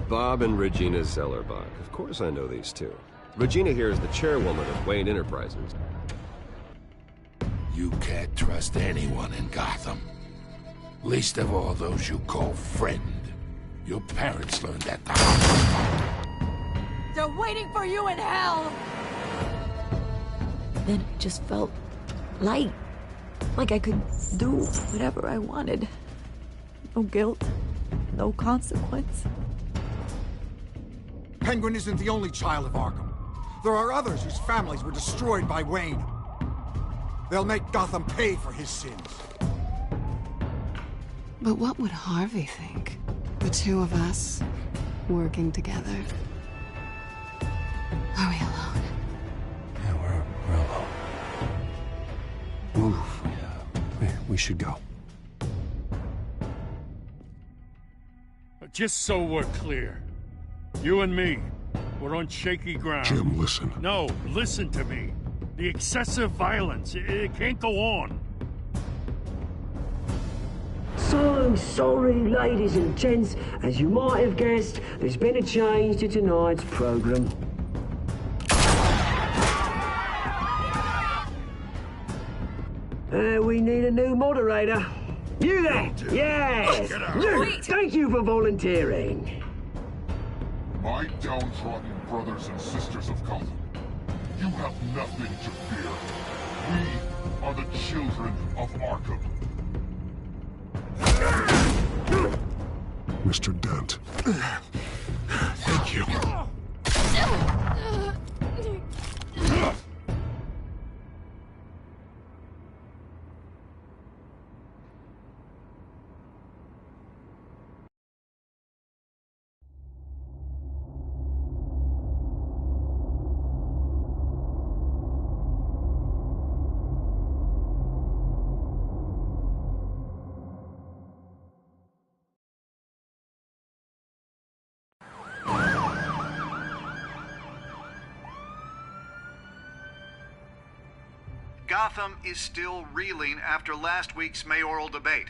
Bob and Regina Zellerbach. Of course I know these two. Regina here is the chairwoman of Wayne Enterprises. You can't trust anyone in Gotham. Least of all those you call friend. Your parents learned that the hard way. They're waiting for you in hell! Then it just felt light. Like I could do whatever I wanted. No guilt, no consequence. Penguin isn't the only child of Arkham. There are others whose families were destroyed by Wayne. They'll make Gotham pay for his sins. But what would Harvey think? The two of us, working together. Are we alone? Yeah, we're alone. Oof, yeah. We should go. Just so we're clear, you and me, we're on shaky ground. Jim, listen. No, listen to me. The excessive violence, it can't go on. So sorry, ladies and gents. As you might have guessed, there's been a change to tonight's program. We need a new moderator. You there? Yes! You! Thank you for volunteering. My downtrodden brothers and sisters of Gotham, you have nothing to fear. We are the children of Arkham. Mr. Dent. Thank you. Gotham is still reeling after last week's mayoral debate.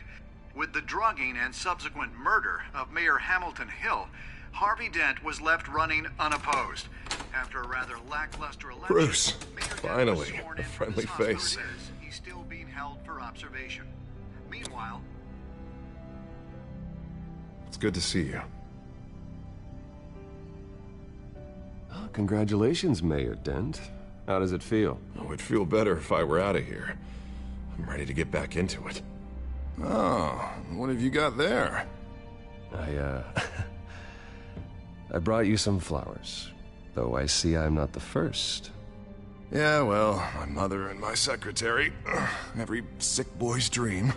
With the drugging and subsequent murder of Mayor Hamilton Hill, Harvey Dent was left running unopposed. After a rather lackluster election, Bruce, Mayor Dent finally, was sworn a in from friendly his hospital face. bed. He's still being held for observation. Meanwhile, It's good to see you. Oh, congratulations, Mayor Dent. How does it feel? Oh, it'd feel better if I were out of here. I'm ready to get back into it. Oh, what have you got there? I brought you some flowers. Though I see I'm not the first. Yeah, well, my mother and my secretary. Every sick boy's dream.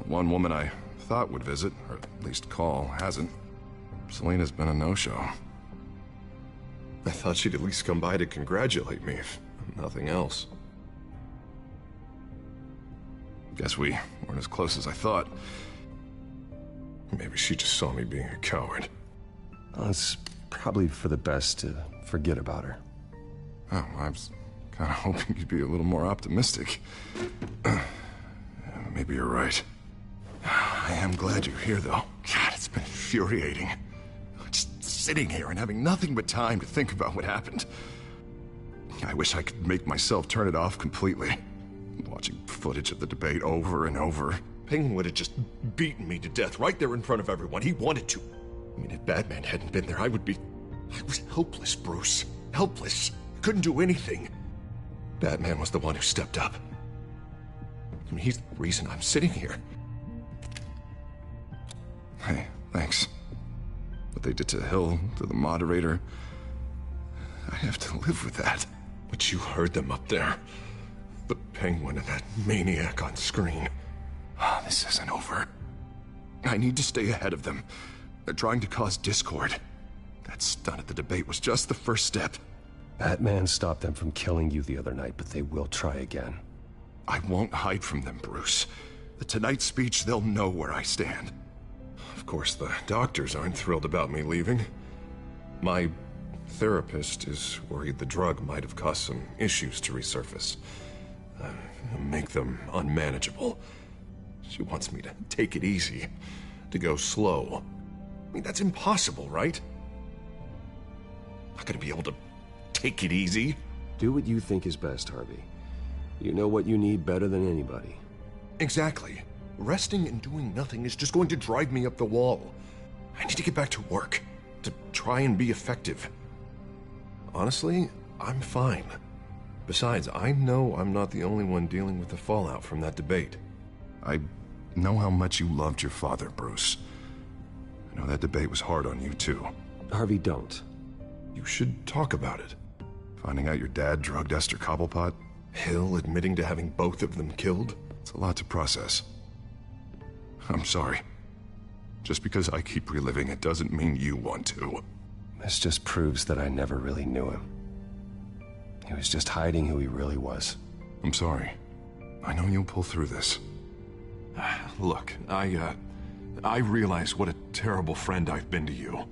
One woman I thought would visit, or at least call, hasn't. Selena's been a no-show. I thought she'd at least come by to congratulate me, if nothing else. Guess we weren't as close as I thought. Maybe she just saw me being a coward. Well, it's probably for the best to forget about her. Oh, I was kind of hoping you'd be a little more optimistic. Maybe you're right. I am glad you're here, though. God, it's been infuriating. Just sitting here and having nothing but time to think about what happened. I wish I could make myself turn it off completely. Watching footage of the debate over and over. Penguin would have just beaten me to death right there in front of everyone. He wanted to. I mean, if Batman hadn't been there, I was helpless, Bruce. Helpless. Couldn't do anything. Batman was the one who stepped up. I mean, he's the reason I'm sitting here. Hey, thanks. What they did to Hill, to the moderator, I have to live with that. But you heard them up there. The Penguin and that maniac on screen. Oh, this isn't over. I need to stay ahead of them. They're trying to cause discord. That stunt at the debate was just the first step. Batman stopped them from killing you the other night, but they will try again. I won't hide from them, Bruce. The Tonight speech, they'll know where I stand. Of course, the doctors aren't thrilled about me leaving. My therapist is worried the drug might have caused some issues to resurface. Make them unmanageable. She wants me to take it easy, to go slow. I mean, that's impossible, right? Not gonna be able to take it easy. Do what you think is best, Harvey. You know what you need better than anybody. Exactly. Resting and doing nothing is just going to drive me up the wall. I need to get back to work, to try and be effective. Honestly, I'm fine. Besides, I know I'm not the only one dealing with the fallout from that debate. I know how much you loved your father, Bruce. I know that debate was hard on you, too. Harvey, don't. You should talk about it. Finding out your dad drugged Esther Cobblepot, Hill admitting to having both of them killed. It's a lot to process. I'm sorry. Just because I keep reliving it doesn't mean you want to. This just proves that I never really knew him. He was just hiding who he really was. I'm sorry. I know you'll pull through this. Look, I realize what a terrible friend I've been to you.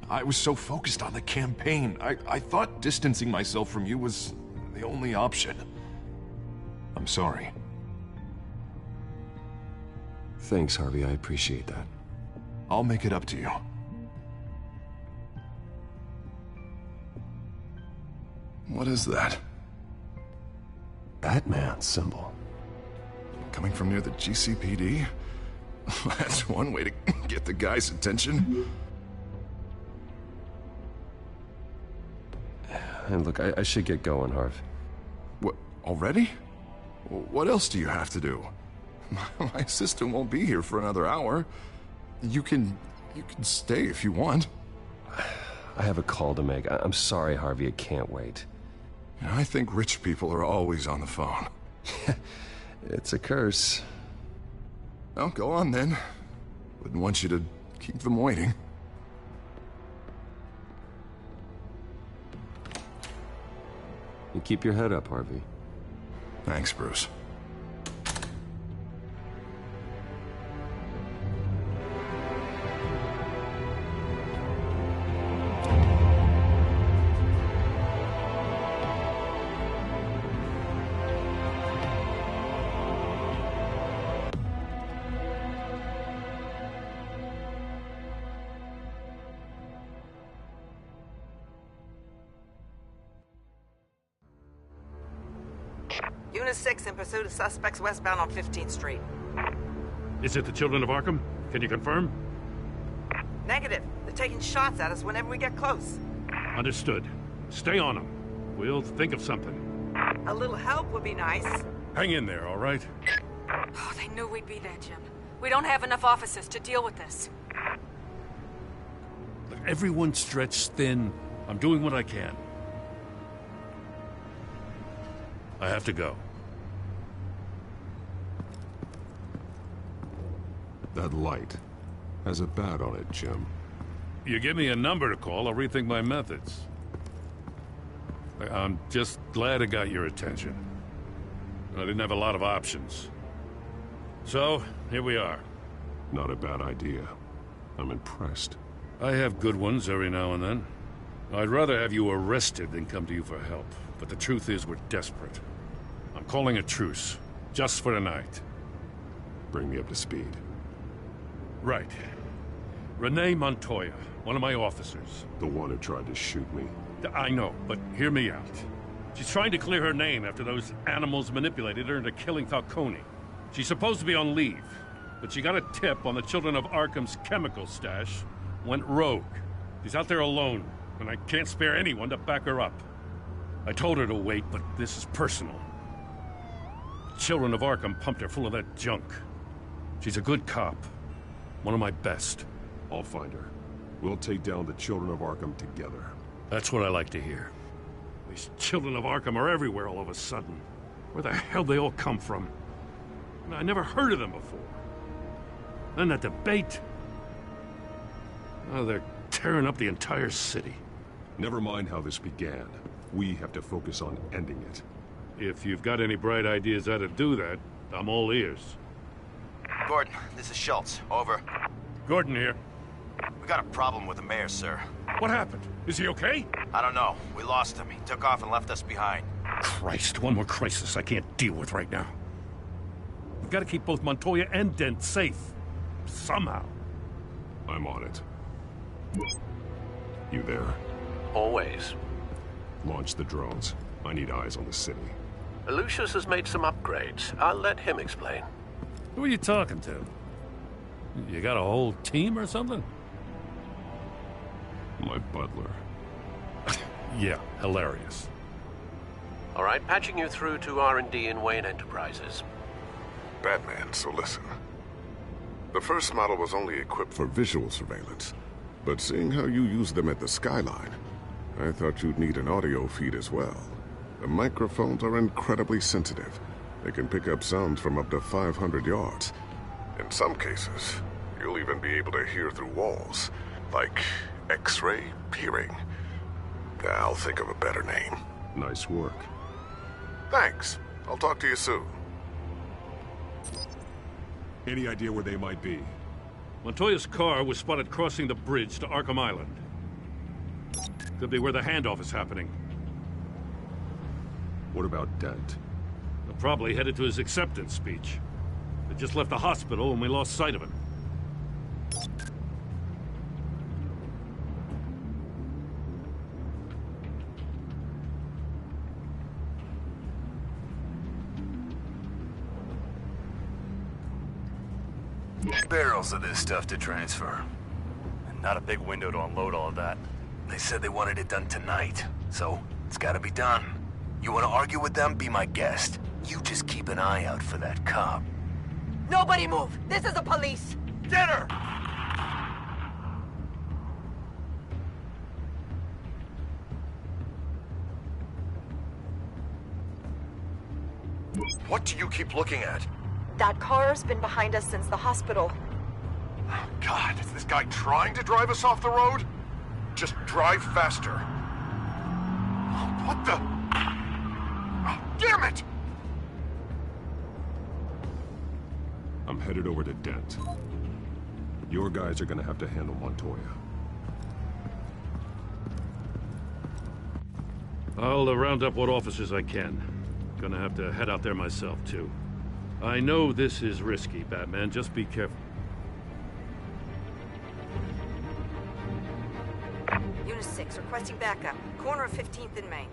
I was so focused on the campaign. I thought distancing myself from you was the only option. I'm sorry. Thanks, Harvey. I appreciate that. I'll make it up to you. What is that? Batman symbol. Coming from near the GCPD? That's one way to get the guy's attention. And look, I should get going, Harv. What, already? What else do you have to do? My assistant won't be here for another hour. You can stay if you want. I have a call to make. I'm sorry, Harvey. I can't wait. I think rich people are always on the phone. It's a curse. Well, go on then. Wouldn't want you to keep them waiting. You keep your head up, Harvey. Thanks, Bruce. Unit 6 in pursuit of suspects westbound on 15th Street. Is it the Children of Arkham? Can you confirm? Negative. They're taking shots at us whenever we get close. Understood. Stay on them. We'll think of something. A little help would be nice. Hang in there, all right? Oh, they knew we'd be there, Jim. We don't have enough officers to deal with this. Look, everyone's stretched thin. I'm doing what I can. I have to go. That light has a bat on it, Jim. You give me a number to call, I'll rethink my methods. I'm just glad it got your attention. I didn't have a lot of options. So, here we are. Not a bad idea. I'm impressed. I have good ones every now and then. I'd rather have you arrested than come to you for help. But the truth is, we're desperate. I'm calling a truce. Just for tonight. Bring me up to speed. Right. Renee Montoya, one of my officers. The one who tried to shoot me. I know, but hear me out. She's trying to clear her name after those animals manipulated her into killing Falcone. She's supposed to be on leave, but she got a tip on the Children of Arkham's chemical stash, went rogue. She's out there alone, and I can't spare anyone to back her up. I told her to wait, but this is personal. The Children of Arkham pumped her full of that junk. She's a good cop. One of my best. I'll find her. We'll take down the Children of Arkham together. That's what I like to hear. These Children of Arkham are everywhere all of a sudden. Where the hell they all come from? I never heard of them before. Then that debate. Oh, they're tearing up the entire city. Never mind how this began. We have to focus on ending it. If you've got any bright ideas how to do that, I'm all ears. Gordon, this is Schultz. Over. Gordon here. We got a problem with the mayor, sir. What happened? Is he okay? I don't know. We lost him. He took off and left us behind. Christ, one more crisis I can't deal with right now. We've got to keep both Montoya and Dent safe. Somehow. I'm on it. You there? Always. Launch the drones. I need eyes on the city. Lucius has made some upgrades. I'll let him explain. Who are you talking to? You got a whole team or something? My butler. Yeah, hilarious. All right, patching you through to R&D in Wayne Enterprises. Batman, so listen. The first model was only equipped for visual surveillance, but seeing how you use them at the skyline, I thought you'd need an audio feed as well. The microphones are incredibly sensitive. They can pick up sounds from up to 500 yards. In some cases, you'll even be able to hear through walls, like X-ray hearing. I'll think of a better name. Nice work. Thanks. I'll talk to you soon. Any idea where they might be? Montoya's car was spotted crossing the bridge to Arkham Island. Could be where the handoff is happening. What about Dent? They're probably headed to his acceptance speech. They just left the hospital and we lost sight of him. Barrels of this stuff to transfer. And not a big window to unload all of that. They said they wanted it done tonight, so it's gotta be done. You wanna argue with them? Be my guest. You just keep an eye out for that cop. Nobody move! This is the police! Get her! What do you keep looking at? That car's been behind us since the hospital. God, is this guy trying to drive us off the road? Just drive faster. What the? Oh, damn it! I'm headed over to Dent. Your guys are gonna have to handle Montoya. I'll round up what officers I can. Gonna have to head out there myself, too. I know this is risky, Batman. Just be careful. Unit 6, requesting backup. Corner of 15th and Main.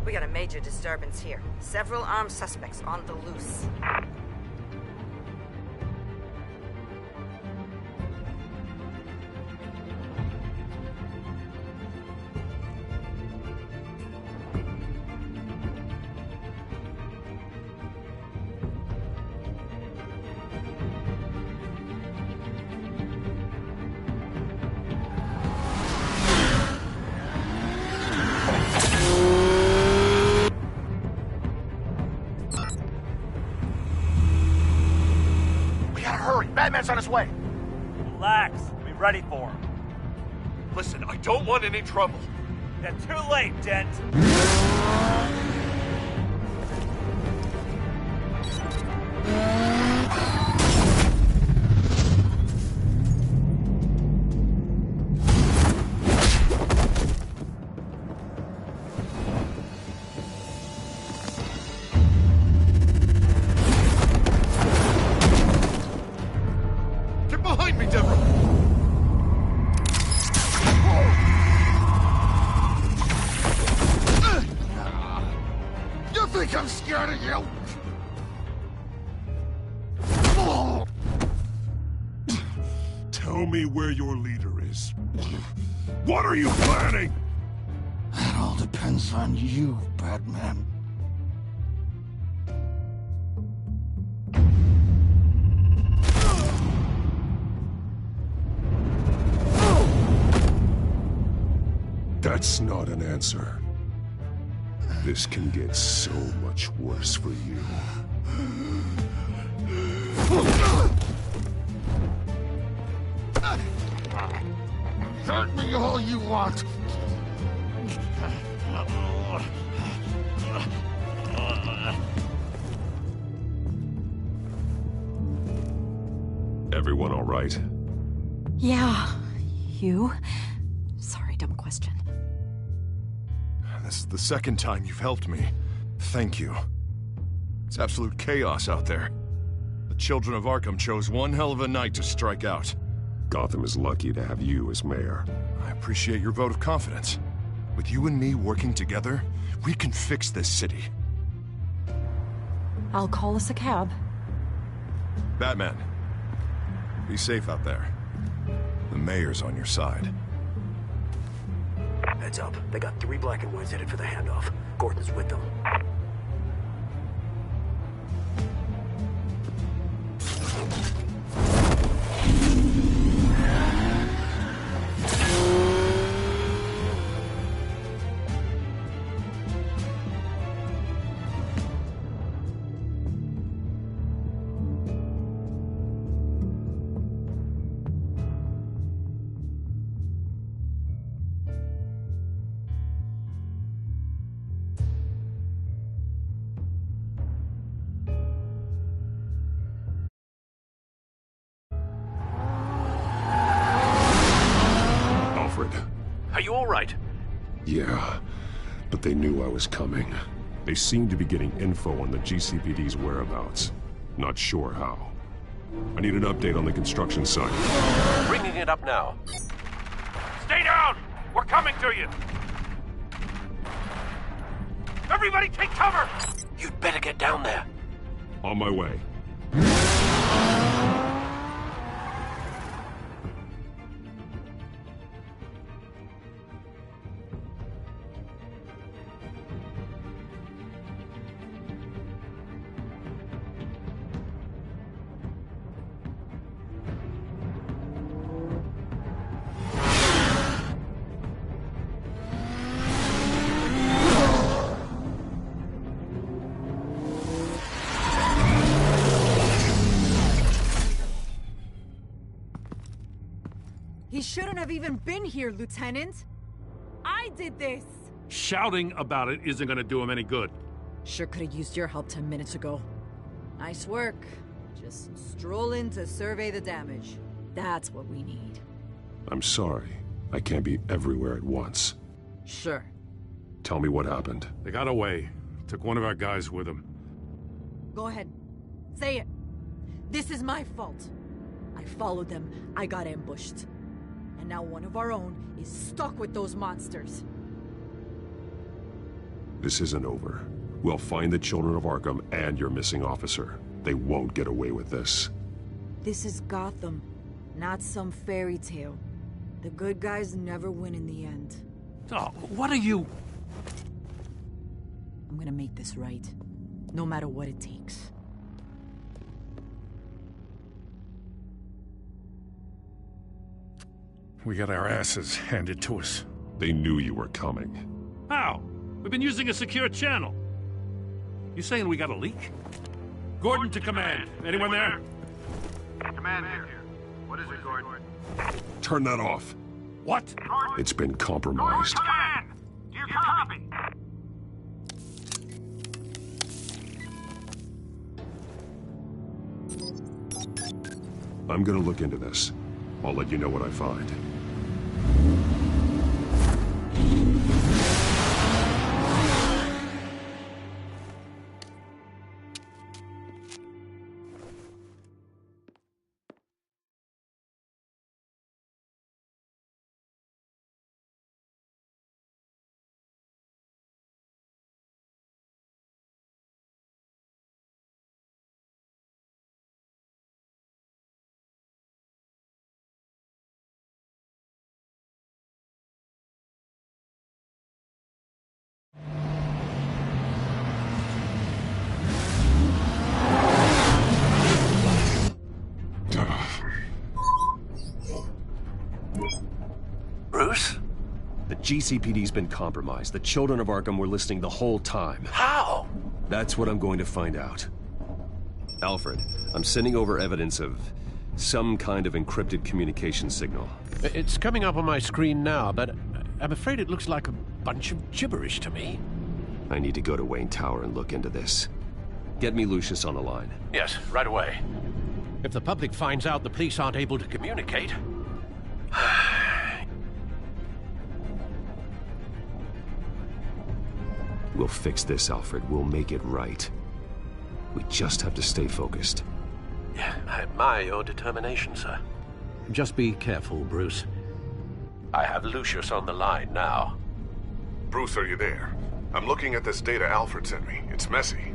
We got a major disturbance here. Several armed suspects on the loose. Batman's on his way. Relax. Be ready for him. Listen, I don't want any trouble. You're too late, Dent. I'm scared of you! Tell me where your leader is. What are you planning? That all depends on you, Batman. That's not an answer. This can get so much worse for you. Hurt me all you want. Everyone all right? Yeah. You? Sorry, dumb question. This is the second time you've helped me. Thank you. It's absolute chaos out there. The children of Arkham chose one hell of a night to strike out. Gotham is lucky to have you as mayor. I appreciate your vote of confidence. With you and me working together, we can fix this city. I'll call us a cab. Batman, be safe out there. The mayor's on your side. Heads up. They got 3 black and whites headed for the handoff. Gordon's with them. Are you all right? Yeah, but they knew I was coming. They seem to be getting info on the GCPD's whereabouts. Not sure how. I need an update on the construction site. Bringing it up now. Stay down! We're coming to you! Everybody take cover! You'd better get down there. On my way. He shouldn't have even been here, Lieutenant. I did this. Shouting about it isn't gonna do him any good. Sure could have used your help 10 minutes ago. Nice work. Just stroll in to survey the damage. That's what we need. I'm sorry. I can't be everywhere at once. Sure. Tell me what happened. They got away. Took one of our guys with them. Go ahead. Say it. This is my fault. I followed them. I got ambushed. And now one of our own is stuck with those monsters. This isn't over. We'll find the children of Arkham and your missing officer. They won't get away with this. This is Gotham, not some fairy tale. The good guys never win in the end. Oh, what are you... I'm gonna make this right, no matter what it takes. We got our asses handed to us. They knew you were coming. How? We've been using a secure channel. You saying we got a leak? Gordon to command. Anyone there? Command here. What is it, Gordon? Turn that off. What? It's been compromised. Command! Do you copy? I'm gonna look into this. I'll let you know what I find. Bruce? The GCPD's been compromised. The children of Arkham were listening the whole time. How? That's what I'm going to find out. Alfred, I'm sending over evidence of some kind of encrypted communication signal. It's coming up on my screen now, but I'm afraid it looks like a bunch of gibberish to me. I need to go to Wayne Tower and look into this. Get me Lucius on the line. Yes, right away. If the public finds out the police aren't able to communicate... We'll fix this, Alfred. We'll make it right. We just have to stay focused. I admire your determination, sir. Just be careful, Bruce. I have Lucius on the line now. Bruce, are you there? I'm looking at this data Alfred sent me. It's messy.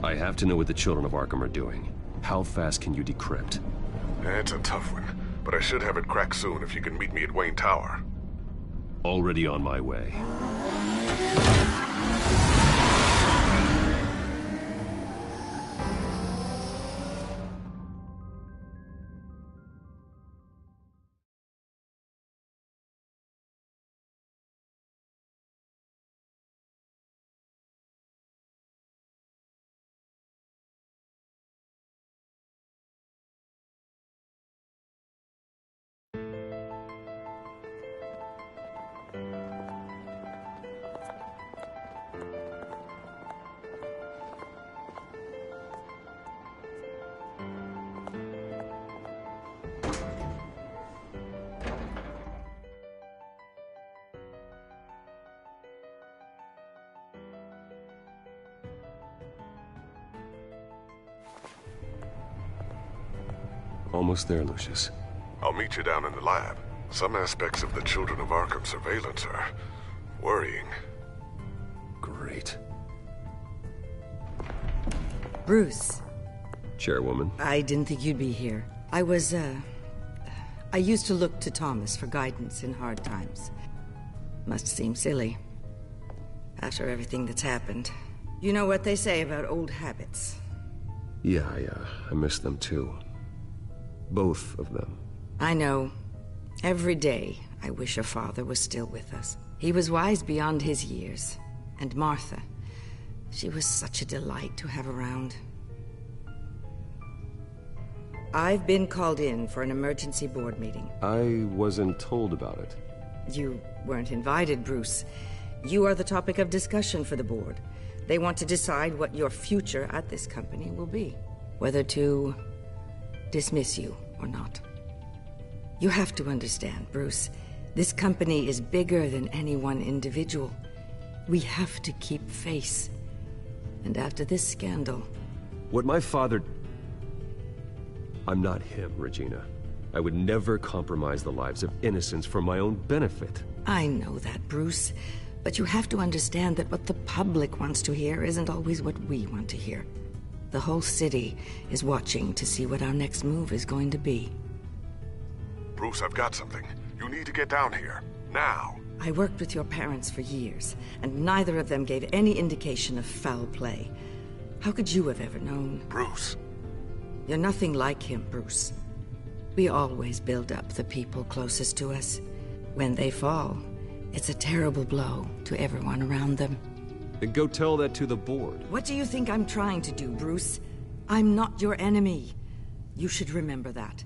I have to know what the children of Arkham are doing. How fast can you decrypt? It's a tough one, but I should have it cracked soon if you can meet me at Wayne Tower. Already on my way. Almost there, Lucius. I'll meet you down in the lab. Some aspects of the Children of Arkham surveillance are worrying. Great. Bruce. Chairwoman. I didn't think you'd be here. I used to look to Thomas for guidance in hard times. Must seem silly. After everything that's happened. You know what they say about old habits. Yeah, I miss them too. Both of them. I know. Every day, I wish a father was still with us. He was wise beyond his years. And Martha, she was such a delight to have around. I've been called in for an emergency board meeting. I wasn't told about it. You weren't invited, Bruce. You are the topic of discussion for the board. They want to decide what your future at this company will be. Whether to dismiss you or not. You have to understand, Bruce. This company is bigger than any one individual. We have to keep face. And after this scandal... What my father... I'm not him, Regina. I would never compromise the lives of innocents for my own benefit. I know that, Bruce. But you have to understand that what the public wants to hear isn't always what we want to hear. The whole city is watching to see what our next move is going to be. Bruce, I've got something. You need to get down here. Now. I worked with your parents for years, and neither of them gave any indication of foul play. How could you have ever known? Bruce. You're nothing like him, Bruce. We always build up the people closest to us. When they fall, it's a terrible blow to everyone around them. Then go tell that to the board. What do you think I'm trying to do, Bruce? I'm not your enemy. You should remember that.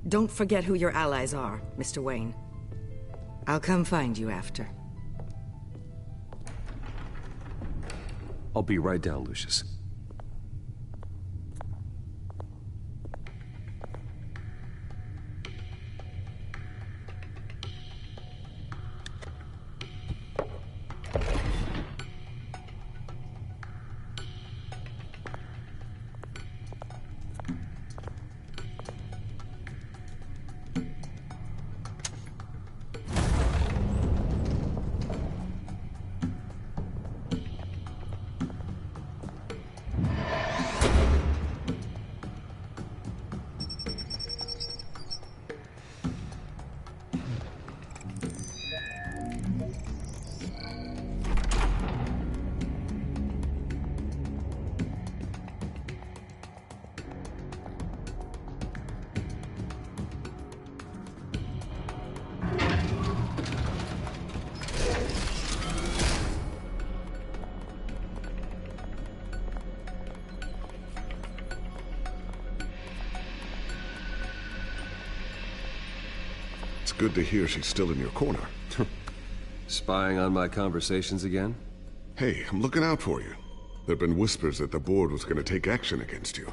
Don't forget who your allies are, Mr. Wayne. I'll come find you after. I'll be right down, Lucius. Good to hear she's still in your corner. Spying on my conversations again? Hey, I'm looking out for you. There've been whispers that the board was going to take action against you.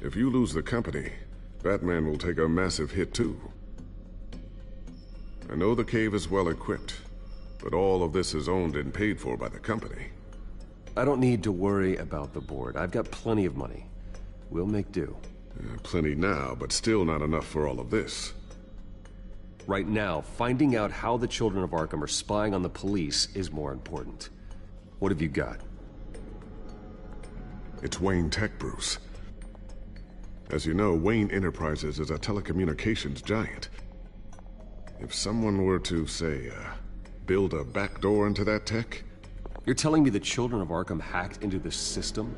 If you lose the company, Batman will take a massive hit too. I know the cave is well equipped, but all of this is owned and paid for by the company. I don't need to worry about the board. I've got plenty of money. We'll make do. Plenty now, but still not enough for all of this. Right now, finding out how the children of Arkham are spying on the police is more important. What have you got? It's Wayne Tech, Bruce. As you know, Wayne Enterprises is a telecommunications giant. If someone were to, say, build a backdoor into that tech... You're telling me the children of Arkham hacked into this system?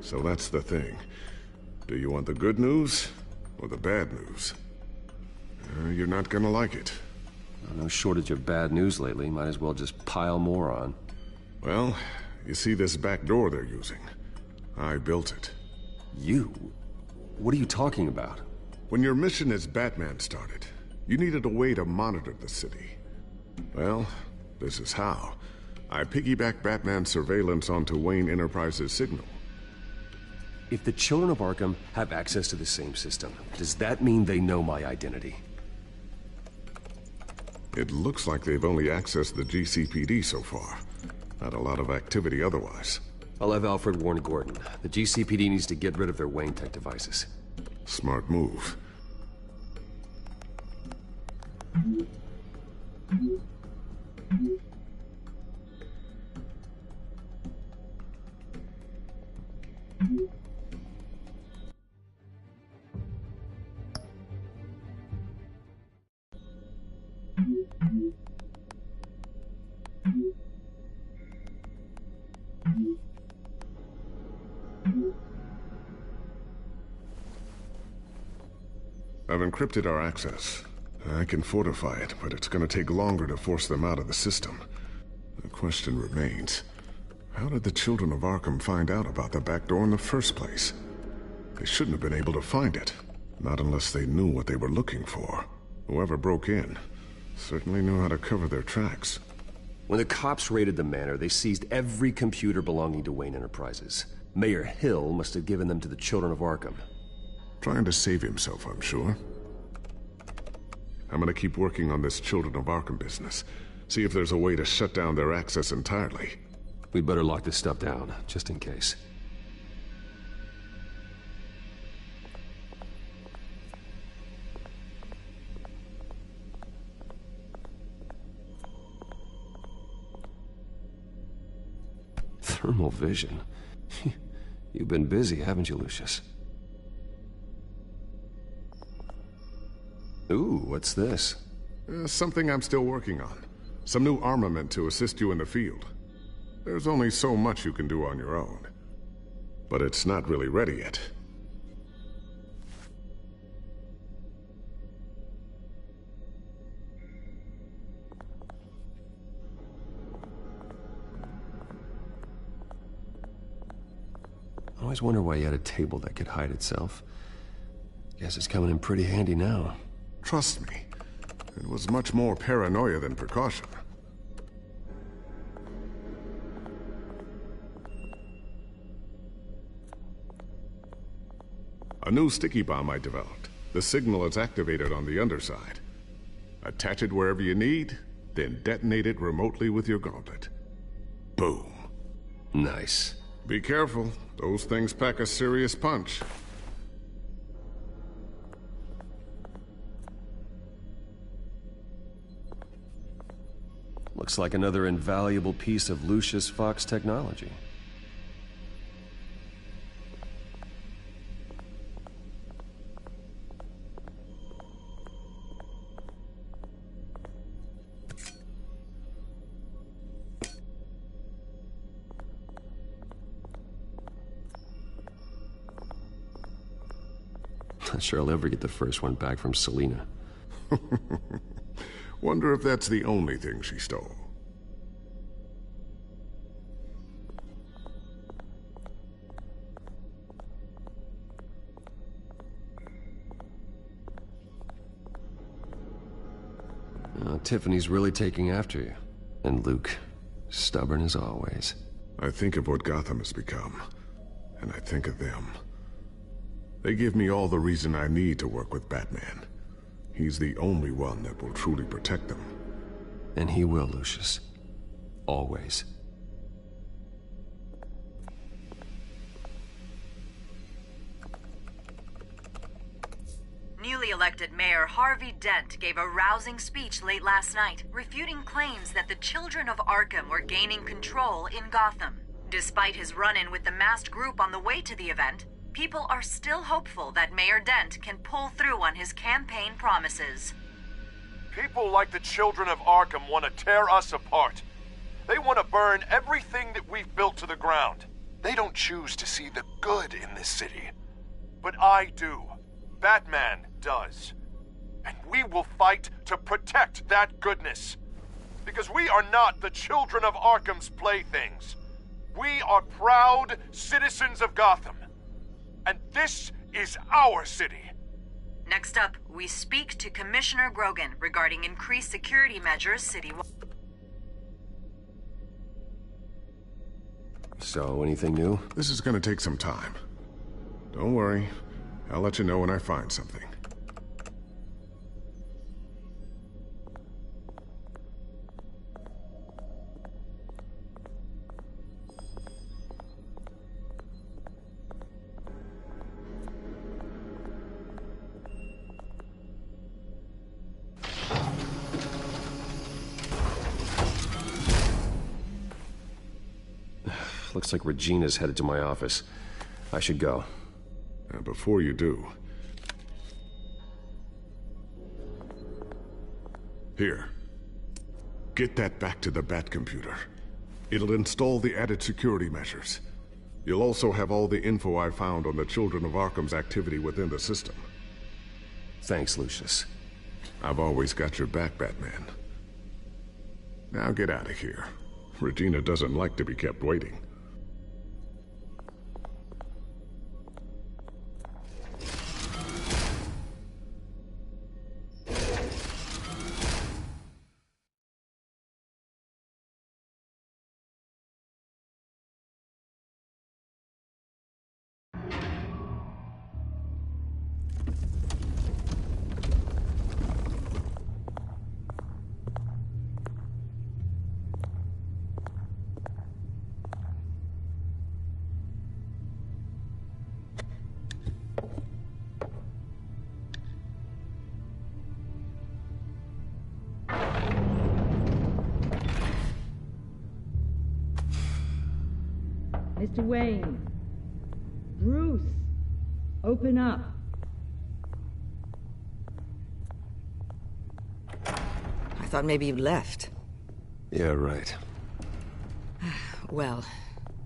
So that's the thing. Do you want the good news or the bad news? You're not gonna like it. No shortage of bad news lately. Might as well just pile more on. Well, you see this back door they're using? I built it. You? What are you talking about? When your mission as Batman started, you needed a way to monitor the city. Well, this is how. I piggybacked Batman's surveillance onto Wayne Enterprises' signal. If the children of Arkham have access to the same system, does that mean they know my identity? It looks like they've only accessed the GCPD so far. Not a lot of activity otherwise. I'll have Alfred warn Gordon. The GCPD needs to get rid of their Wayne Tech devices. Smart move. I've encrypted our access. I can fortify it, but it's gonna take longer to force them out of the system. The question remains, how did the children of Arkham find out about the back door in the first place? They shouldn't have been able to find it. Not unless they knew what they were looking for. Whoever broke in certainly knew how to cover their tracks. When the cops raided the manor, they seized every computer belonging to Wayne Enterprises. Mayor Hill must have given them to the children of Arkham. Trying to save himself, I'm sure. I'm gonna keep working on this Children of Arkham business. See if there's a way to shut down their access entirely. We'd better lock this stuff down, just in case. Thermal vision. You've been busy, haven't you, Lucius? Ooh, what's this? Something I'm still working on. Some new armament to assist you in the field. There's only so much you can do on your own. But it's not really ready yet. I always wonder why you had a table that could hide itself. Guess it's coming in pretty handy now. Trust me, it was much more paranoia than precaution. A new sticky bomb I developed. The signal is activated on the underside. Attach it wherever you need, then detonate it remotely with your gauntlet. Boom. Nice. Be careful. Those things pack a serious punch. Looks like another invaluable piece of Lucius Fox technology. Not sure I'll ever get the first one back from Selina. Wonder if that's the only thing she stole. Tiffany's really taking after you. And Luke, stubborn as always. I think of what Gotham has become, and I think of them. They give me all the reason I need to work with Batman. He's the only one that will truly protect them. And he will, Lucius. Always. Newly elected Mayor Harvey Dent gave a rousing speech late last night, refuting claims that the children of Arkham were gaining control in Gotham. Despite his run-in with the masked group on the way to the event, people are still hopeful that Mayor Dent can pull through on his campaign promises. People like the children of Arkham want to tear us apart. They want to burn everything that we've built to the ground. They don't choose to see the good in this city. But I do. Batman does. And we will fight to protect that goodness. Because we are not the children of Arkham's playthings. We are proud citizens of Gotham. And this is our city. Next up, we speak to Commissioner Grogan regarding increased security measures citywide. So, anything new? This is gonna take some time. Don't worry. I'll let you know when I find something. Looks like Regina's headed to my office. I should go. Before you do... Here. Get that back to the Bat computer. It'll install the added security measures. You'll also have all the info I found on the Children of Arkham's activity within the system. Thanks, Lucius. I've always got your back, Batman. Now get out of here. Regina doesn't like to be kept waiting. Mr. Wayne. Bruce. Open up. I thought maybe you'd left. Yeah, right. Well,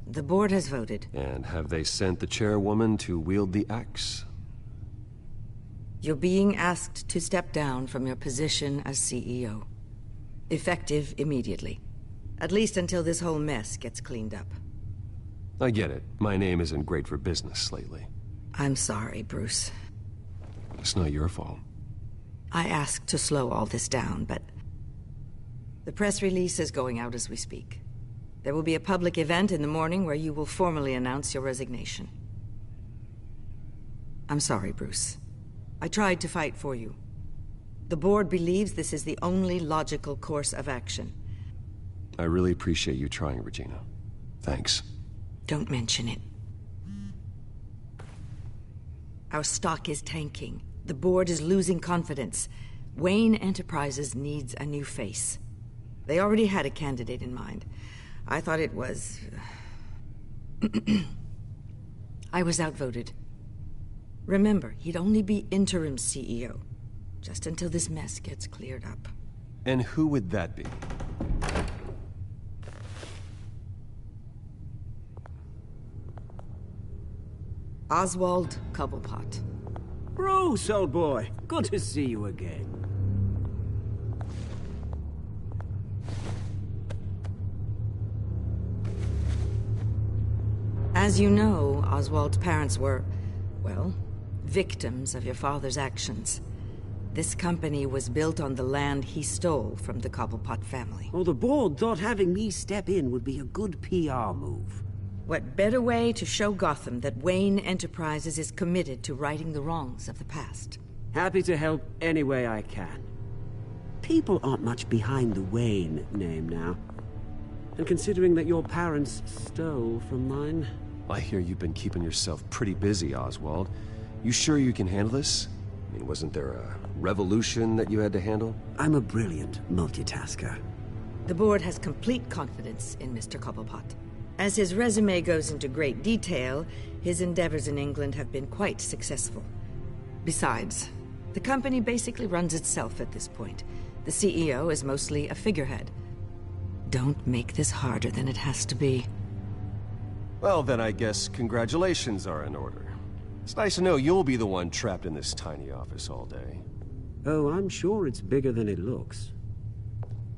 the board has voted. And have they sent the chairwoman to wield the axe? You're being asked to step down from your position as CEO. Effective immediately. At least until this whole mess gets cleaned up. I get it. My name isn't great for business lately. I'm sorry, Bruce. It's not your fault. I asked to slow all this down, but... the press release is going out as we speak. There will be a public event in the morning where you will formally announce your resignation. I'm sorry, Bruce. I tried to fight for you. The board believes this is the only logical course of action. I really appreciate you trying, Regina. Thanks. Don't mention it. Our stock is tanking. The board is losing confidence. Wayne Enterprises needs a new face. They already had a candidate in mind. I thought it was... I was outvoted. Remember, he'd only be interim CEO, just until this mess gets cleared up. And who would that be? Oswald Cobblepot. Bruce, old boy. Good to see you again. As you know, Oswald's parents were, well, victims of your father's actions. This company was built on the land he stole from the Cobblepot family. Well, the board thought having me step in would be a good PR move. What better way to show Gotham that Wayne Enterprises is committed to righting the wrongs of the past? Happy to help any way I can. People aren't much behind the Wayne name now. And considering that your parents stole from mine... I hear you've been keeping yourself pretty busy, Oswald. You sure you can handle this? I mean, wasn't there a revolution that you had to handle? I'm a brilliant multitasker. The board has complete confidence in Mr. Cobblepot. As his resume goes into great detail, his endeavors in England have been quite successful. Besides, the company basically runs itself at this point. The CEO is mostly a figurehead. Don't make this harder than it has to be. Well, then I guess congratulations are in order. It's nice to know you'll be the one trapped in this tiny office all day. Oh, I'm sure it's bigger than it looks.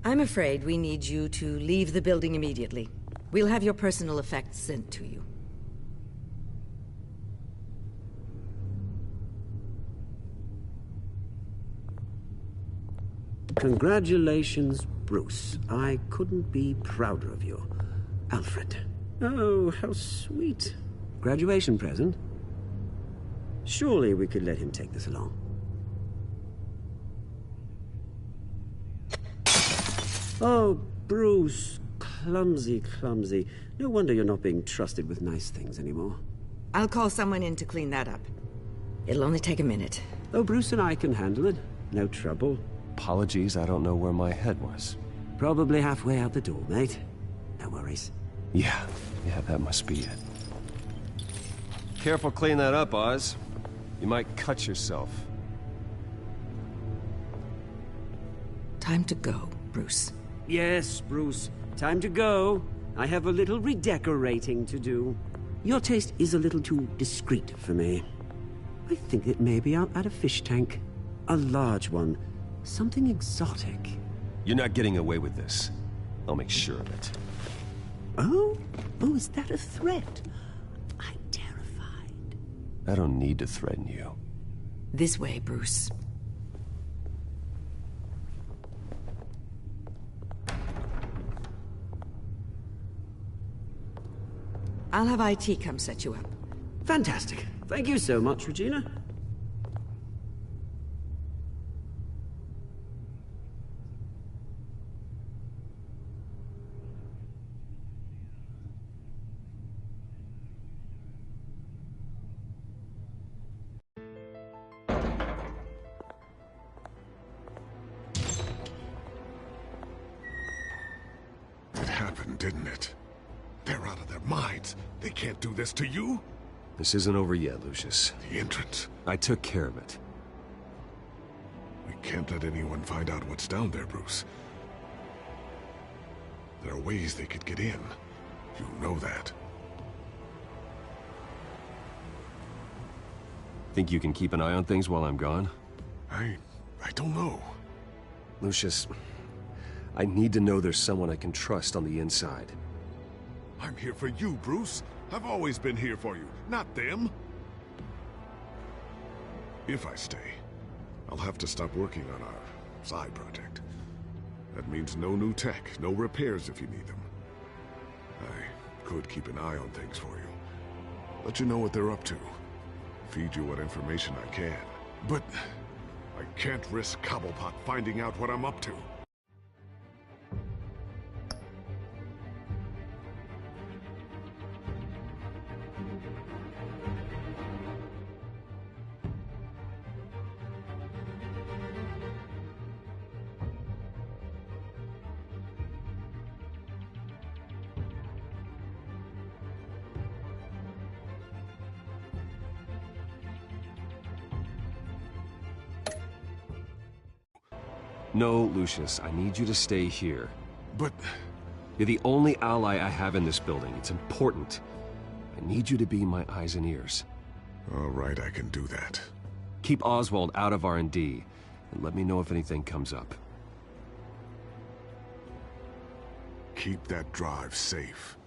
I'm afraid we need you to leave the building immediately. We'll have your personal effects sent to you. Congratulations, Bruce. I couldn't be prouder of you. Alfred. Oh, how sweet. Graduation present? Surely we could let him take this along. Oh, Bruce. Clumsy, clumsy. No wonder you're not being trusted with nice things anymore. I'll call someone in to clean that up. It'll only take a minute. Oh, Bruce and I can handle it. No trouble. Apologies, I don't know where my head was. Probably halfway out the door, mate. No worries. Yeah, that must be it. Careful cleaning that up, Oz. You might cut yourself. Time to go, Bruce. Yes, Bruce. Time to go. I have a little redecorating to do. Your taste is a little too discreet for me. I think that maybe I'll add a fish tank. A large one. Something exotic. You're not getting away with this. I'll make sure of it. Oh? Oh, is that a threat? I'm terrified. I don't need to threaten you. This way, Bruce. I'll have IT come set you up. Fantastic. Thank you so much, Regina. It happened, didn't it? They're out of their minds. They can't do this to you. This isn't over yet, Lucius. The entrance. I took care of it. We can't let anyone find out what's down there, Bruce. There are ways they could get in. You know that. Think you can keep an eye on things while I'm gone? I don't know. Lucius, I need to know there's someone I can trust on the inside. I'm here for you, Bruce. I've always been here for you, not them. If I stay, I'll have to stop working on our side project. That means no new tech, no repairs if you need them. I could keep an eye on things for you. Let you know what they're up to. Feed you what information I can. But I can't risk Cobblepot finding out what I'm up to. No, Lucius, I need you to stay here. But... You're the only ally I have in this building. It's important. I need you to be my eyes and ears. All right, I can do that. Keep Oswald out of R&D, and let me know if anything comes up. Keep that drive safe.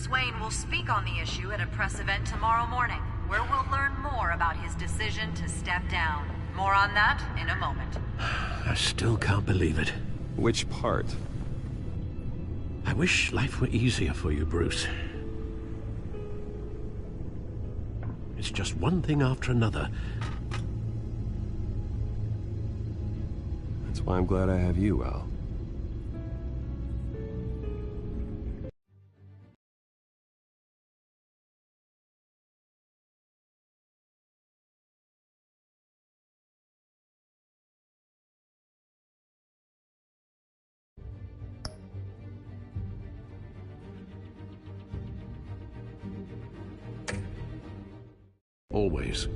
Bruce Wayne will speak on the issue at a press event tomorrow morning, where we'll learn more about his decision to step down. More on that in a moment. I still can't believe it. Which part? I wish life were easier for you, Bruce. It's just one thing after another. That's why I'm glad I have you, Al. Always.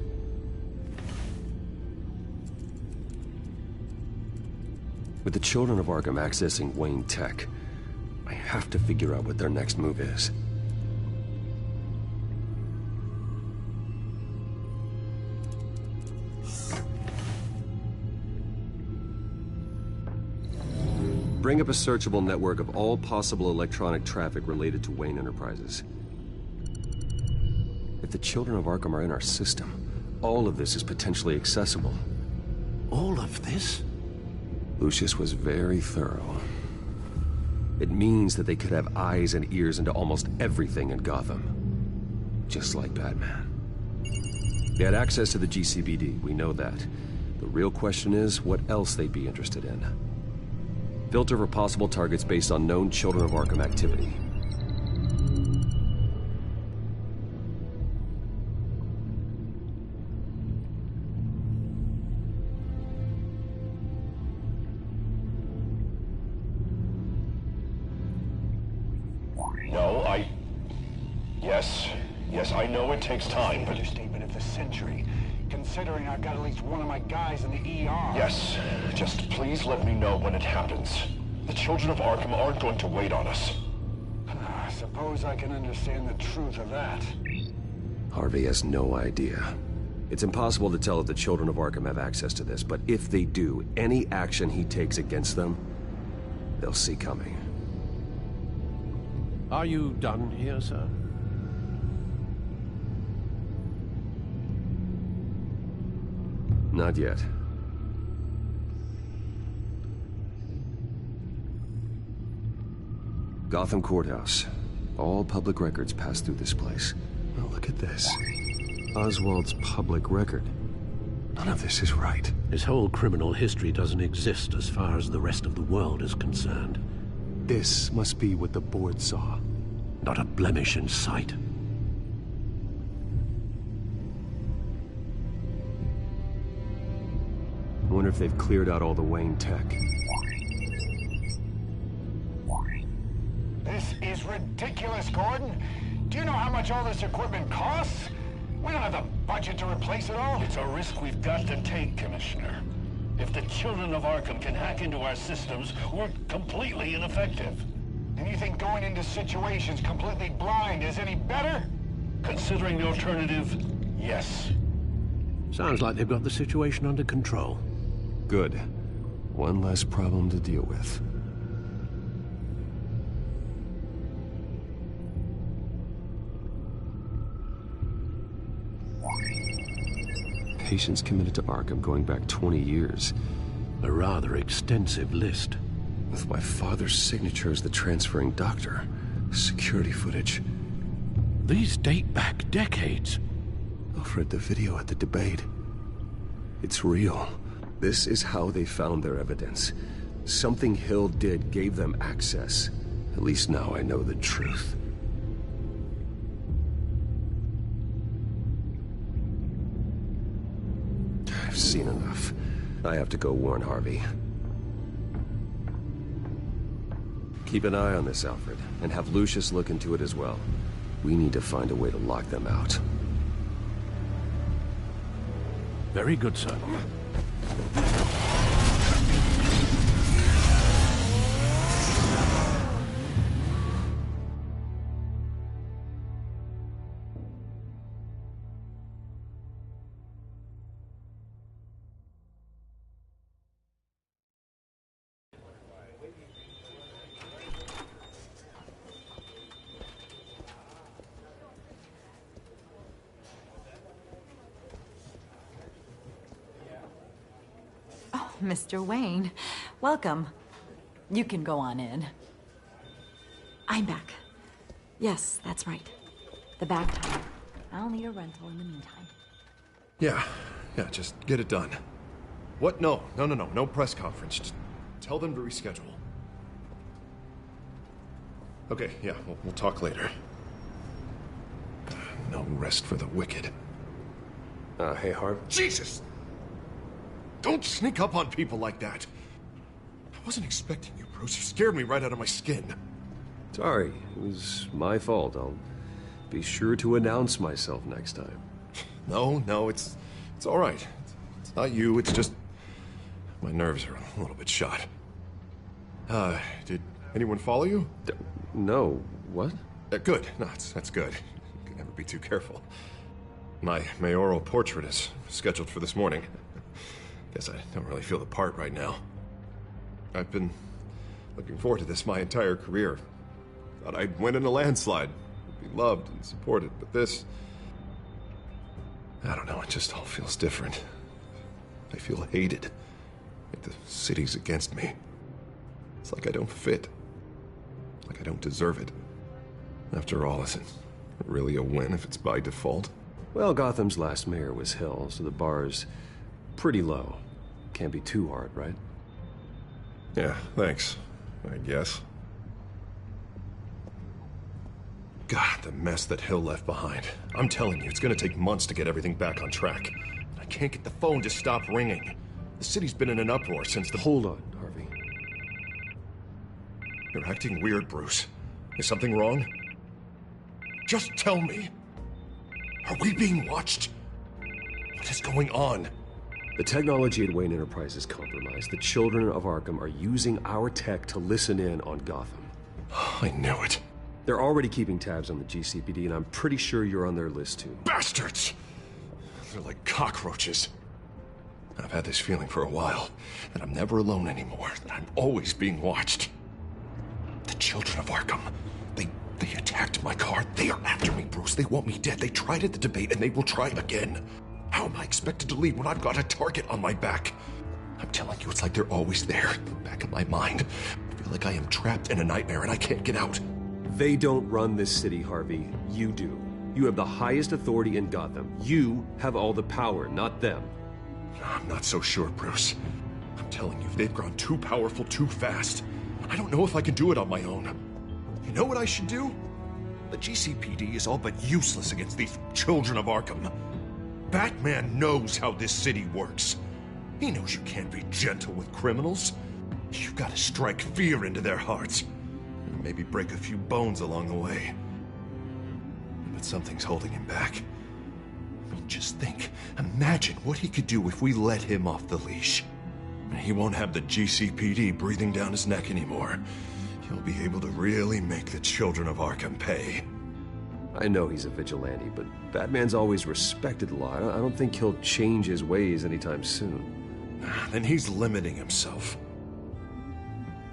With the children of Arkham accessing Wayne Tech, I have to figure out what their next move is. Bring up a searchable network of all possible electronic traffic related to Wayne Enterprises. If the children of Arkham are in our system, all of this is potentially accessible. All of this? Lucius was very thorough. It means that they could have eyes and ears into almost everything in Gotham. Just like Batman. They had access to the GCPD, we know that. The real question is what else they'd be interested in. Filter for possible targets based on known children of Arkham activity. Yes, I know it takes time, but... Understatement of the century, considering I've got at least one of my guys in the ER. Yes, just please let me know when it happens. The children of Arkham aren't going to wait on us. I suppose I can understand the truth of that. Harvey has no idea. It's impossible to tell if the children of Arkham have access to this, but if they do, any action he takes against them, they'll see coming. Are you done here, sir? Not yet. Gotham Courthouse. All public records pass through this place. Oh, look at this. Oswald's public record. None of this is right. His whole criminal history doesn't exist as far as the rest of the world is concerned. This must be what the board saw. Not a blemish in sight. I wonder if they've cleared out all the Wayne tech. This is ridiculous, Gordon. Do you know how much all this equipment costs? We don't have the budget to replace it all. It's a risk we've got to take, Commissioner. If the children of Arkham can hack into our systems, we're completely ineffective. And you think going into situations completely blind is any better? Considering the alternative, yes. Sounds like they've got the situation under control. Good. One less problem to deal with. Patients committed to Arkham going back 20 years. A rather extensive list. With my father's signature as the transferring doctor. Security footage. These date back decades. I've read the video at the debate. It's real. This is how they found their evidence. Something Hill did gave them access. At least now I know the truth. I've seen enough. I have to go warn Harvey. Keep an eye on this, Alfred, and have Lucius look into it as well. We need to find a way to lock them out. Very good, sir. Mr. Wayne. Welcome. You can go on in. I'm back. Yes, that's right. The back time. I'll need a rental in the meantime. Yeah, just get it done. What? No press conference. Just tell them to reschedule. Okay, yeah, we'll talk later. No rest for the wicked. Hey, Harv. Jesus! Don't sneak up on people like that. I wasn't expecting you, Bruce. You scared me right out of my skin. Sorry, it was my fault. I'll be sure to announce myself next time. No, it's all right. It's not you, it's just my nerves are a little bit shot. Did anyone follow you? No. What? Good. No, that's good. You can never be too careful. My Mayoral Portrait is scheduled for this morning. Guess I don't really feel the part right now. I've been looking forward to this my entire career. Thought I'd win in a landslide, be loved and supported, but this... I don't know, it just all feels different. I feel hated. Like the city's against me. It's like I don't fit. Like I don't deserve it. After all, is it really a win if it's by default? Well, Gotham's last mayor was Hill, so the bar's pretty low. Can't be too hard, right? Yeah, thanks. I guess. God, the mess that Hill left behind. I'm telling you, it's gonna take months to get everything back on track. I can't get the phone to stop ringing. The city's been in an uproar since the... Hold on, Harvey. You're acting weird, Bruce. Is something wrong? Just tell me. Are we being watched? What is going on? The technology at Wayne Enterprise is compromised. The children of Arkham are using our tech to listen in on Gotham. I knew it. They're already keeping tabs on the GCPD, and I'm pretty sure you're on their list, too. Bastards! They're like cockroaches. I've had this feeling for a while, that I'm never alone anymore, that I'm always being watched. The children of Arkham, they attacked my car. They are after me, Bruce. They want me dead. They tried at the debate, and they will try again. How am I expected to leave when I've got a target on my back? I'm telling you, it's like they're always there, in the back of my mind. I feel like I am trapped in a nightmare, and I can't get out. They don't run this city, Harvey. You do. You have the highest authority in Gotham. You have all the power, not them. I'm not so sure, Bruce. I'm telling you, they've grown too powerful too fast. I don't know if I can do it on my own. You know what I should do? The GCPD is all but useless against these children of Arkham. Batman knows how this city works. He knows you can't be gentle with criminals. You've got to strike fear into their hearts. And maybe break a few bones along the way. But something's holding him back. I mean, just think. Imagine what he could do if we let him off the leash. He won't have the GCPD breathing down his neck anymore. He'll be able to really make the children of Arkham pay. I know he's a vigilante, but Batman's always respected the law. I don't think he'll change his ways anytime soon. Then he's limiting himself.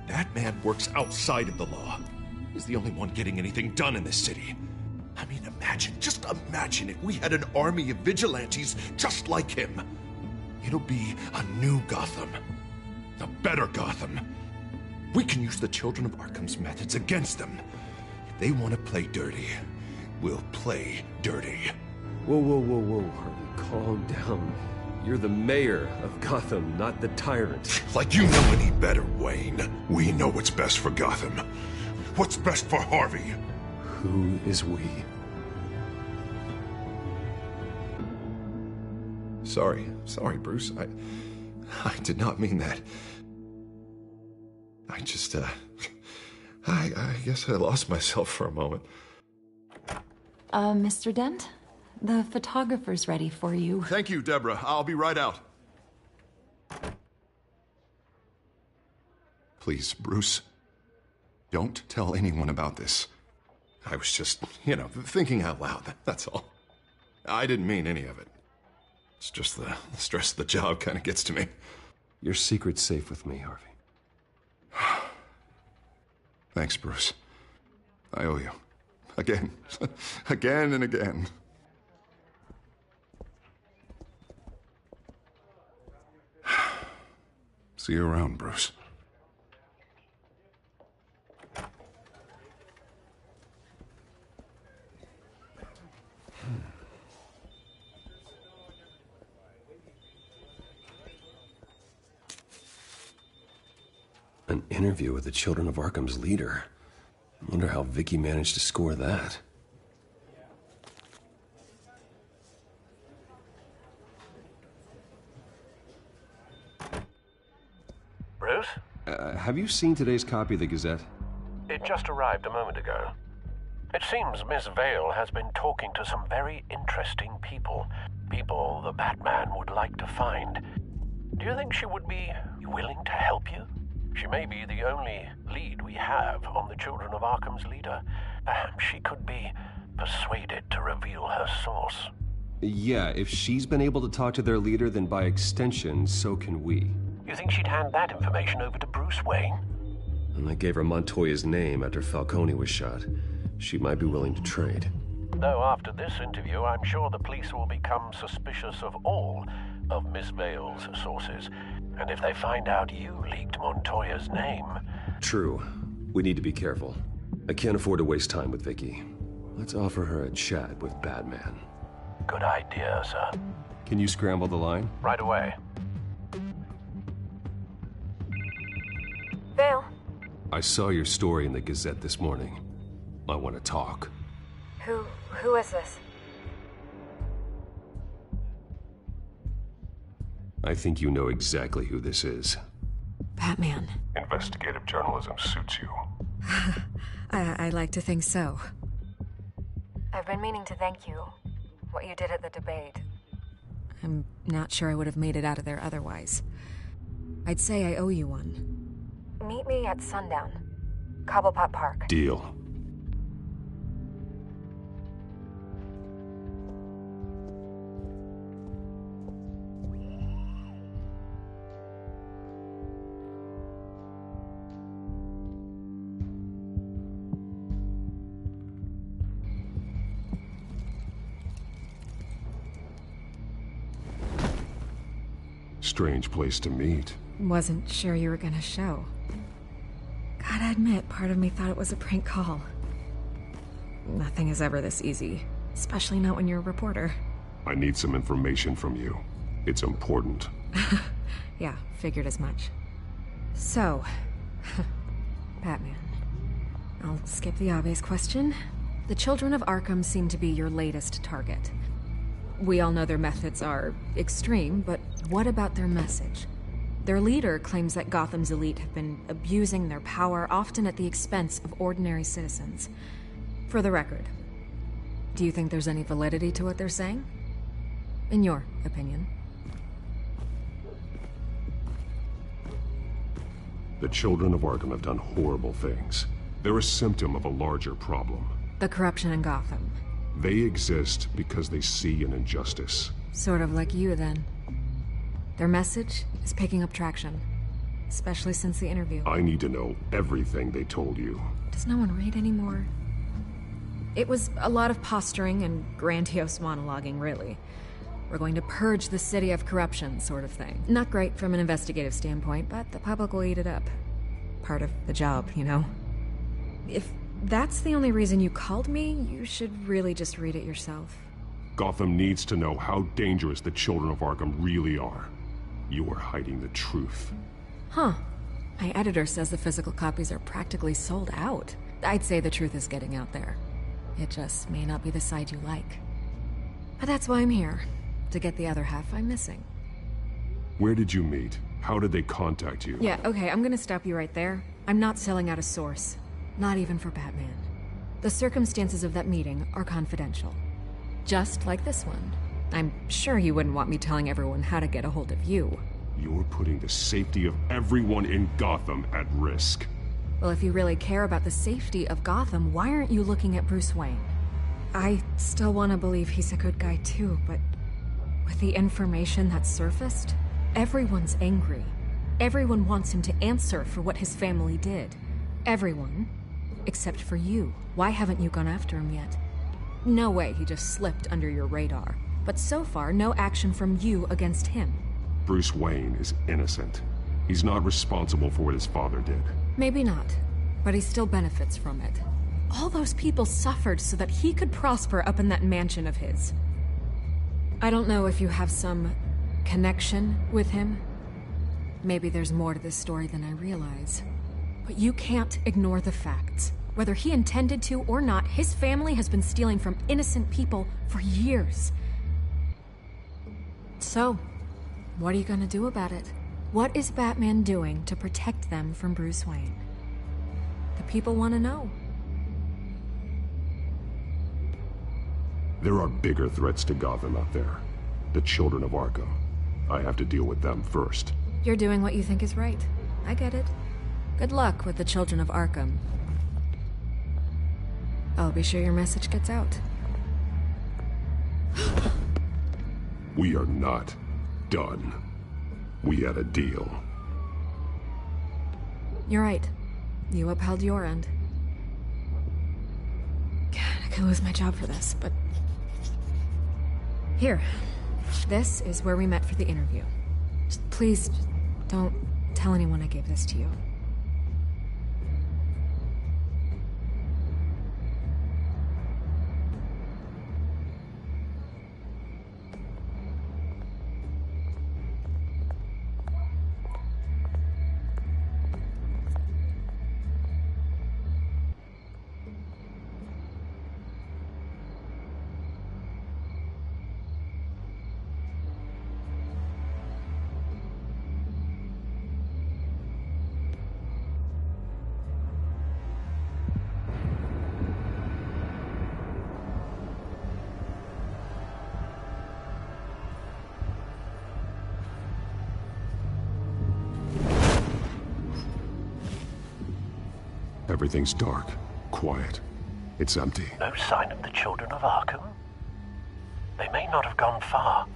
Batman works outside of the law. He's the only one getting anything done in this city. I mean, just imagine if we had an army of vigilantes just like him. It'll be a new Gotham. A better Gotham. We can use the children of Arkham's methods against them. If they want to play dirty, we'll play dirty. Whoa, Harvey, calm down. You're the mayor of Gotham, not the tyrant. Like you know any better, Wayne. We know what's best for Gotham. What's best for Harvey? Who is we? Sorry, Bruce. I did not mean that. I just, I guess I lost myself for a moment. Mr. Dent? The photographer's ready for you. Thank you, Deborah. I'll be right out. Please, Bruce, don't tell anyone about this. I was just, thinking out loud, that's all. I didn't mean any of it. It's just the stress of the job kind of gets to me. Your secret's safe with me, Harvey. Thanks, Bruce. I owe you. Again. Again and again. See you around, Bruce. An interview with the Children of Arkham's leader. I wonder how Vicky managed to score that. Bruce? Have you seen today's copy of the Gazette? It just arrived a moment ago. It seems Miss Vale has been talking to some very interesting people. People the Batman would like to find. Do you think she would be willing to help you? She may be the only lead we have on the Children of Arkham's leader. Perhaps she could be persuaded to reveal her source. Yeah, if she's been able to talk to their leader, then by extension, so can we. You think she'd hand that information over to Bruce Wayne? And I gave her Montoya's name after Falcone was shot. She might be willing to trade. Though after this interview, I'm sure the police will become suspicious of all of Miss Vale's sources. And if they find out you leaked Montoya's name... True. We need to be careful. I can't afford to waste time with Vicky. Let's offer her a chat with Batman. Good idea, sir. Can you scramble the line? Right away. Vale. I saw your story in the Gazette this morning. I want to talk. Who is this? I think you know exactly who this is. Batman. Investigative journalism suits you. I like to think so. I've been meaning to thank you. What you did at the debate. I'm not sure I would have made it out of there otherwise. I'd say I owe you one. Meet me at sundown. Cobblepot Park. Deal. Strange place to meet. Wasn't sure you were gonna show. Gotta admit, part of me thought it was a prank call. Nothing is ever this easy, especially not when you're a reporter. I need some information from you. It's important. Yeah, figured as much. So, Batman. I'll skip the obvious question. The Children of Arkham seem to be your latest target. We all know their methods are extreme, but what about their message? Their leader claims that Gotham's elite have been abusing their power, often at the expense of ordinary citizens. For the record, do you think there's any validity to what they're saying? In your opinion? The Children of Arkham have done horrible things. They're a symptom of a larger problem. The corruption in Gotham. They exist because they see an injustice. Sort of like you, then. Their message is picking up traction, especially since the interview. I need to know everything they told you. Does no one read anymore? It was a lot of posturing and grandiose monologuing, really. We're going to purge the city of corruption, sort of thing. Not great from an investigative standpoint, but the public will eat it up. Part of the job, you know? If that's the only reason you called me, you should really just read it yourself. Gotham needs to know how dangerous the Children of Arkham really are. You are hiding the truth. Huh. My editor says the physical copies are practically sold out. I'd say the truth is getting out there. It just may not be the side you like. But that's why I'm here. To get the other half I'm missing. Where did you meet? How did they contact you? Yeah, okay, I'm gonna stop you right there. I'm not selling out a source. Not even for Batman. The circumstances of that meeting are confidential. Just like this one. I'm sure you wouldn't want me telling everyone how to get a hold of you. You're putting the safety of everyone in Gotham at risk. Well, if you really care about the safety of Gotham, why aren't you looking at Bruce Wayne? I still want to believe he's a good guy too, but with the information that's surfaced, everyone's angry. Everyone wants him to answer for what his family did. Everyone, except for you. Why haven't you gone after him yet? No way he just slipped under your radar. But so far, no action from you against him. Bruce Wayne is innocent. He's not responsible for what his father did. Maybe not, but he still benefits from it. All those people suffered so that he could prosper up in that mansion of his. I don't know if you have some connection with him. Maybe there's more to this story than I realize. But you can't ignore the facts. Whether he intended to or not, his family has been stealing from innocent people for years. So, what are you gonna do about it? What is Batman doing to protect them from Bruce Wayne? The people want to know. There are bigger threats to Gotham out there. The children of Arkham. I have to deal with them first. You're doing what you think is right. I get it. Good luck with the children of Arkham. I'll be sure your message gets out. We are not done. We had a deal. You're right. You upheld your end. God, I could lose my job for this, but... Here. This is where we met for the interview. Please, don't tell anyone I gave this to you. Everything's dark, quiet. It's empty. No sign of the children of Arkham? They may not have gone far.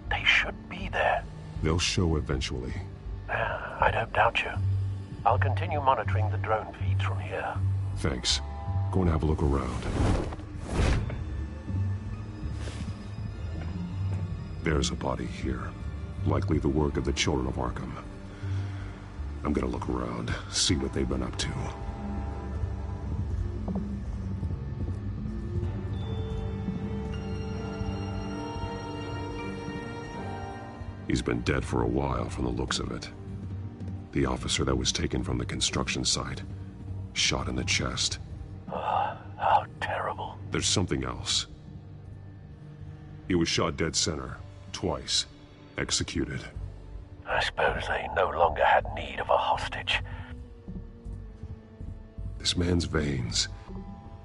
They should be there. They'll show eventually. I don't doubt you. I'll continue monitoring the drone feeds from here. Thanks. Go and have a look around. There's a body here. Likely the work of the children of Arkham. I'm gonna look around, see what they've been up to. He's been dead for a while from the looks of it. The officer that was taken from the construction site. Shot in the chest. Oh, how terrible. There's something else. He was shot dead center, twice. Executed. I suppose they no longer had need of a hostage. This man's veins.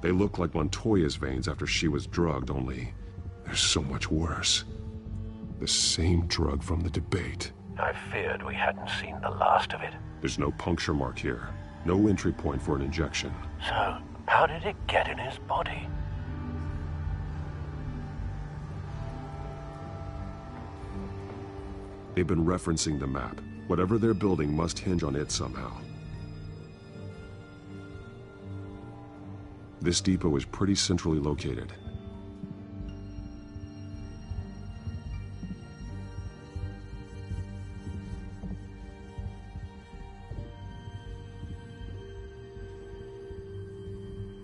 They look like Montoya's veins after she was drugged, only they're so much worse. The same drug from the debate. I feared we hadn't seen the last of it. There's no puncture mark here. No entry point for an injection. So, how did it get in his body? They've been referencing the map. Whatever they're building must hinge on it somehow. This depot is pretty centrally located.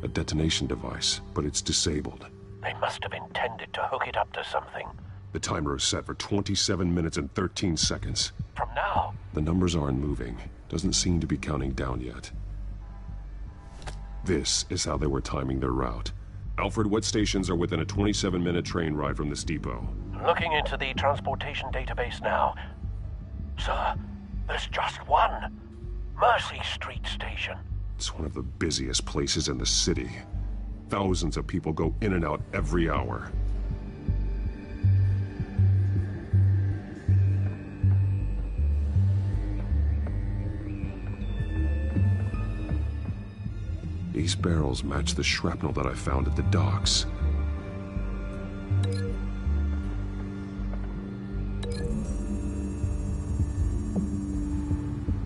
A detonation device, but it's disabled. They must have intended to hook it up to something. The timer is set for 27 minutes and 13 seconds. From now? The numbers aren't moving. Doesn't seem to be counting down yet. This is how they were timing their route. Alfred, what stations are within a 27-minute train ride from this depot? Looking into the transportation database now. Sir, there's just one. Mercy Street Station. It's one of the busiest places in the city. Thousands of people go in and out every hour. These barrels match the shrapnel that I found at the docks.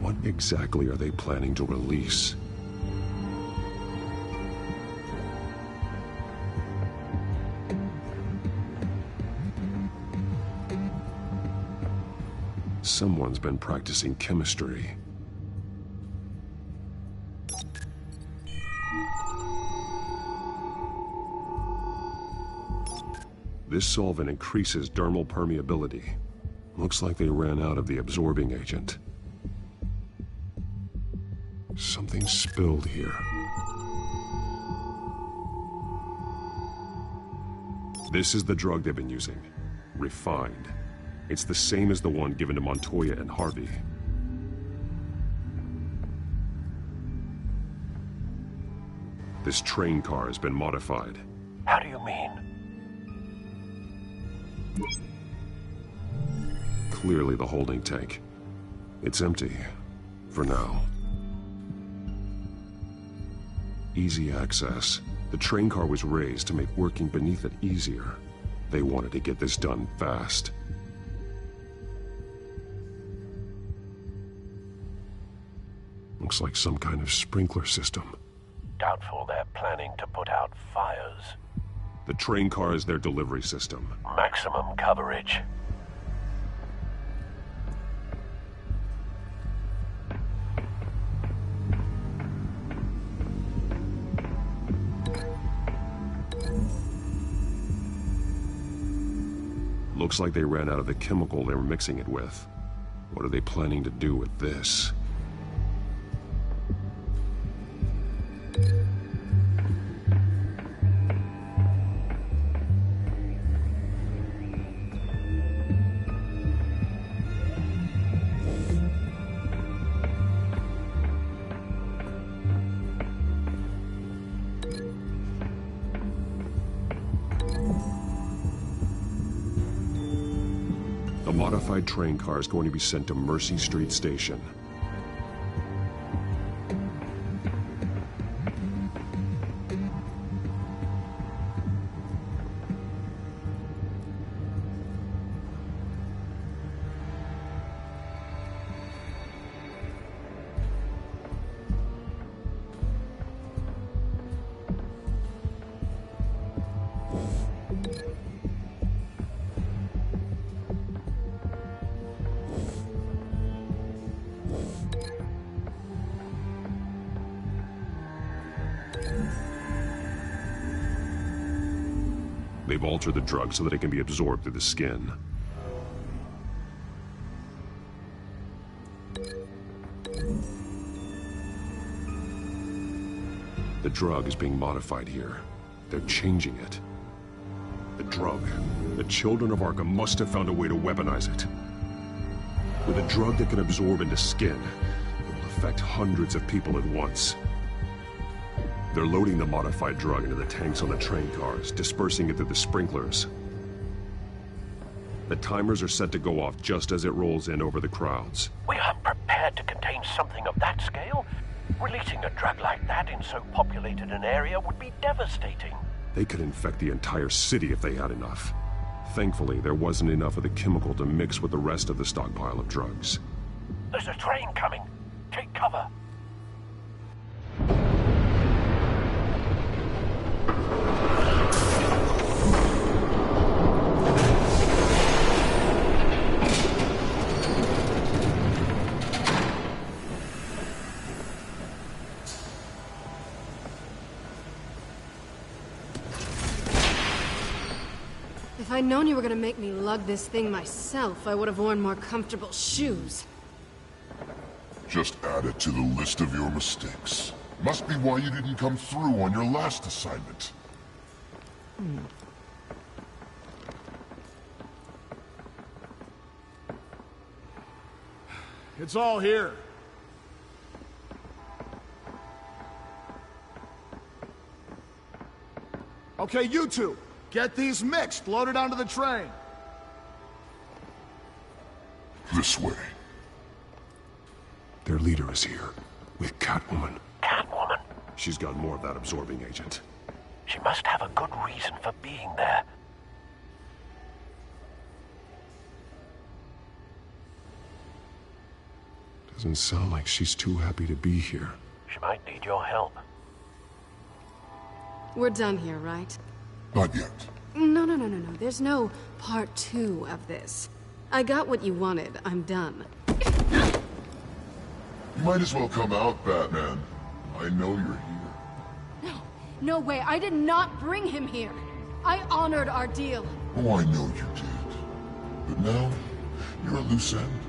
What exactly are they planning to release? Someone's been practicing chemistry. This solvent increases dermal permeability. Looks like they ran out of the absorbing agent. Something spilled here. This is the drug they've been using. Refined. It's the same as the one given to Montoya and Harvey. This train car has been modified. How do you mean? Clearly the holding tank. It's empty. For now. Easy access. The train car was raised to make working beneath it easier. They wanted to get this done fast. Looks like some kind of sprinkler system. Doubtful they're planning to put out fires. The train car is their delivery system. Maximum coverage. Looks like they ran out of the chemical they were mixing it with. What are they planning to do with this? The modified train car is going to be sent to Mercy Street Station. They've altered the drug so that it can be absorbed through the skin. The drug is being modified here. They're changing it. The drug. The children of Arkham must have found a way to weaponize it. With a drug that can absorb into skin, it will affect hundreds of people at once. They're loading the modified drug into the tanks on the train cars, dispersing it through the sprinklers. The timers are set to go off just as it rolls in over the crowds. We aren't prepared to contain something of that scale. Releasing a drug like that in so populated an area would be devastating. They could infect the entire city if they had enough. Thankfully, there wasn't enough of the chemical to mix with the rest of the stockpile of drugs. There's a train coming. Take cover. If I'd known you were gonna make me lug this thing myself, I would have worn more comfortable shoes. Just add it to the list of your mistakes. Must be why you didn't come through on your last assignment. It's all here. Okay, you two. Get these mixed, loaded onto the train. This way. Their leader is here, with Catwoman. Catwoman? She's got more of that absorbing agent. She must have a good reason for being there. Doesn't sound like she's too happy to be here. She might need your help. We're done here, right? Not yet. No. There's no part 2 of this. I got what you wanted. I'm done. You might as well come out, Batman. I know you're here. No. No way. I did not bring him here. I honored our deal. Oh, I know you did. But now, you're a loose end.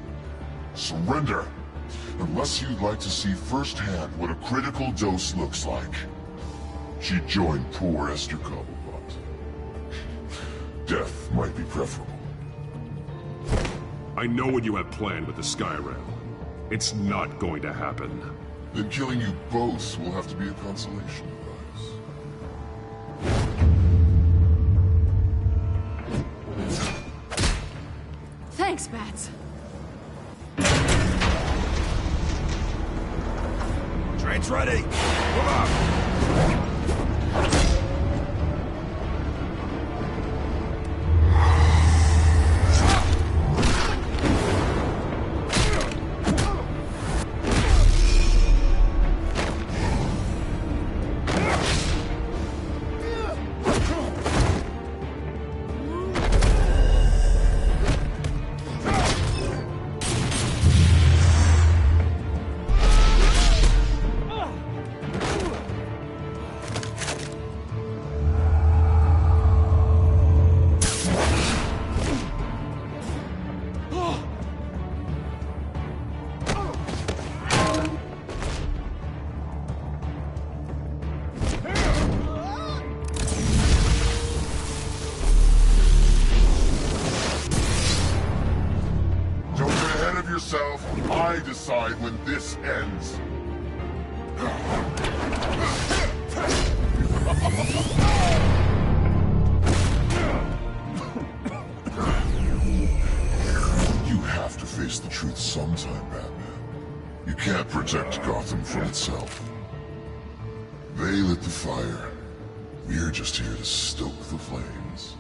Surrender! Unless you'd like to see firsthand what a critical dose looks like. She joined poor Esther Cobblepot. Death might be preferable. I know what you have planned with the Skyrail. It's not going to happen. Then killing you both will have to be a consolation prize. Thanks, Bats. Train's ready! Move up! I decide when this ends. You have to face the truth sometime, Batman. You can't protect Gotham from itself. They lit the fire. We're just here to stoke the flames.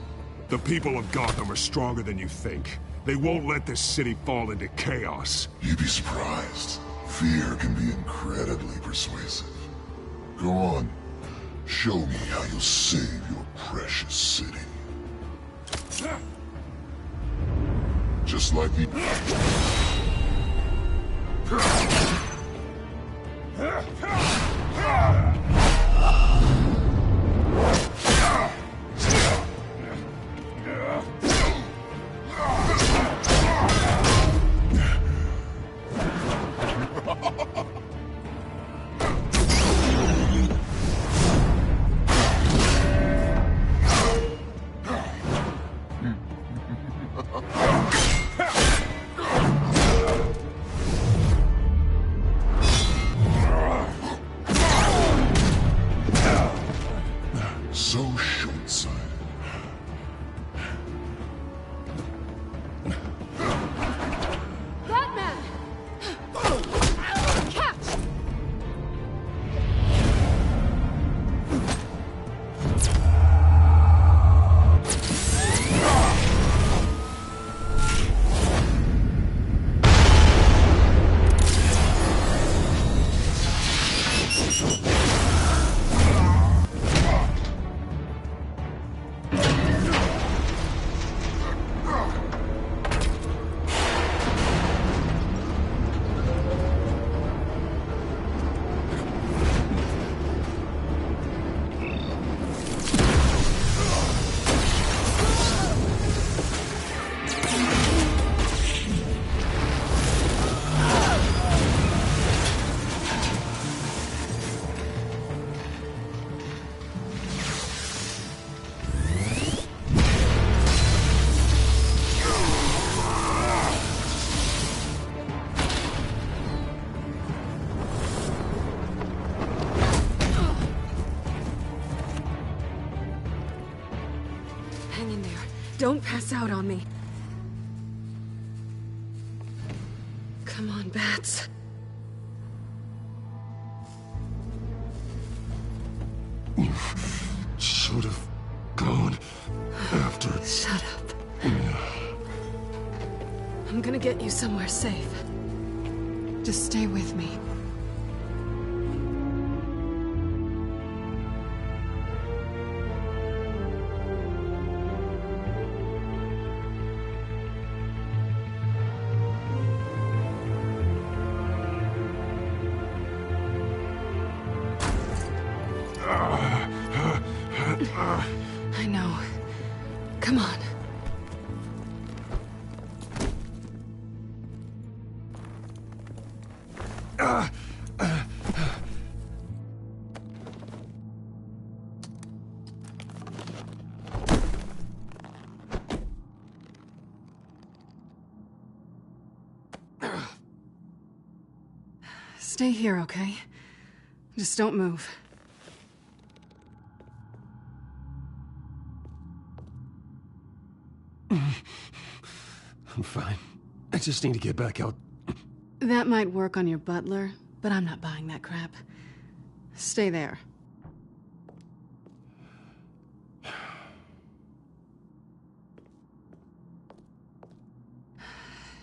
The people of Gotham are stronger than you think. They won't let this city fall into chaos. You'd be surprised. Fear can be incredibly persuasive. Go on. Show me how you'll save your precious city. Just like the... So short-sighted. Batman! Catch! Hang in there. Don't pass out on me. Come on, Bats. You should have gone after... Shut up. I'm gonna get you somewhere safe. Just stay with me. Stay here, okay? Just don't move. I'm fine. I just need to get back out. That might work on your butler, but I'm not buying that crap. Stay there.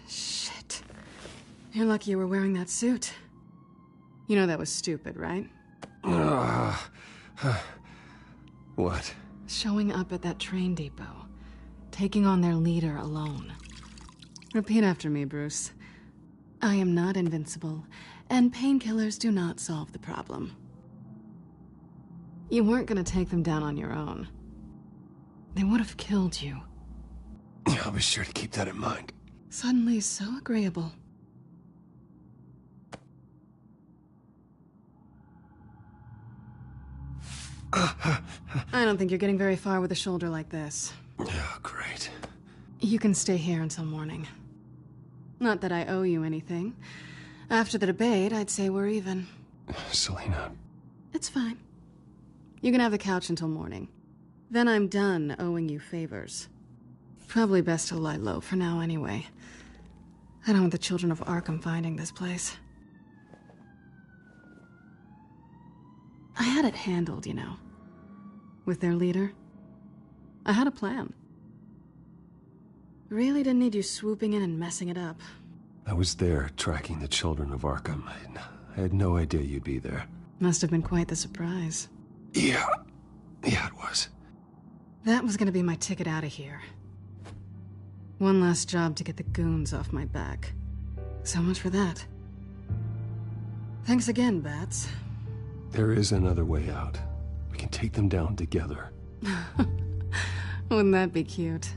Shit. You're lucky you were wearing that suit. You know that was stupid, right? What? Showing up at that train depot. Taking on their leader alone. Repeat after me, Bruce. I am not invincible, and painkillers do not solve the problem. You weren't gonna take them down on your own. They would have killed you. I'll be sure to keep that in mind. Suddenly so agreeable. I don't think you're getting very far with a shoulder like this. Oh, great. You can stay here until morning. Not that I owe you anything. After the debate, I'd say we're even. Selena. It's fine. You can have the couch until morning. Then I'm done owing you favors. Probably best to lie low for now anyway. I don't want the children of Arkham finding this place. I had it handled, you know. With their leader. I had a plan. Really didn't need you swooping in and messing it up. I was there tracking the children of Arkham. I had no idea you'd be there. Must have been quite the surprise. Yeah, it was. That was gonna be my ticket out of here. One last job to get the goons off my back. So much for that. Thanks again, Bats. There is another way out. We can take them down together. Wouldn't that be cute?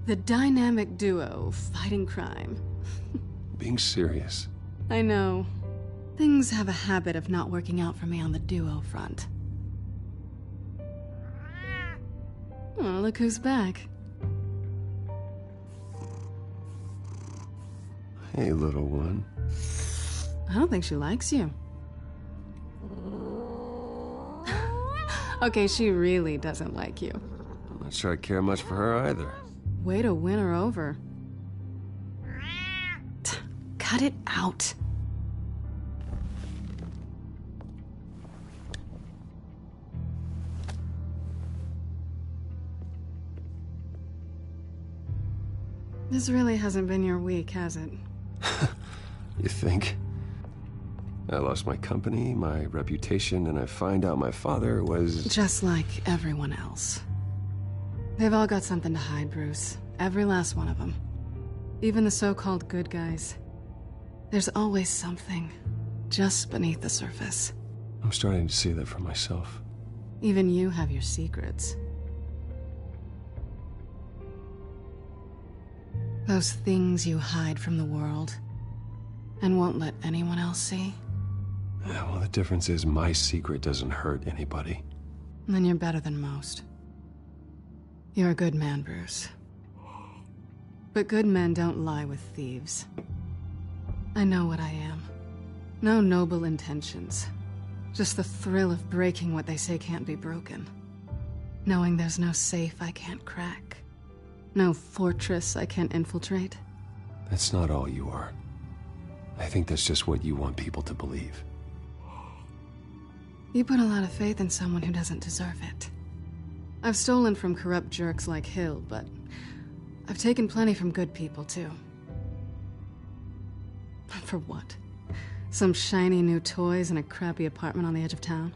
The dynamic duo fighting crime. Being serious. I know. Things have a habit of not working out for me on the duo front. Oh, look who's back. Hey, little one. I don't think she likes you. Okay, she really doesn't like you. I'm not sure I care much for her either. Way to win her over. Cut it out. This really hasn't been your week, has it? You think? I lost my company, my reputation, and I find out my father was... Just like everyone else. They've all got something to hide, Bruce. Every last one of them. Even the so-called good guys. There's always something just beneath the surface. I'm starting to see that for myself. Even you have your secrets. Those things you hide from the world and won't let anyone else see. Yeah, well, the difference is my secret doesn't hurt anybody. Then you're better than most. You're a good man, Bruce. But good men don't lie with thieves. I know what I am. No noble intentions. Just the thrill of breaking what they say can't be broken. Knowing there's no safe I can't crack. No fortress I can't infiltrate. That's not all you are. I think that's just what you want people to believe. You put a lot of faith in someone who doesn't deserve it. I've stolen from corrupt jerks like Hill, but I've taken plenty from good people, too. For what? Some shiny new toys and a crappy apartment on the edge of town?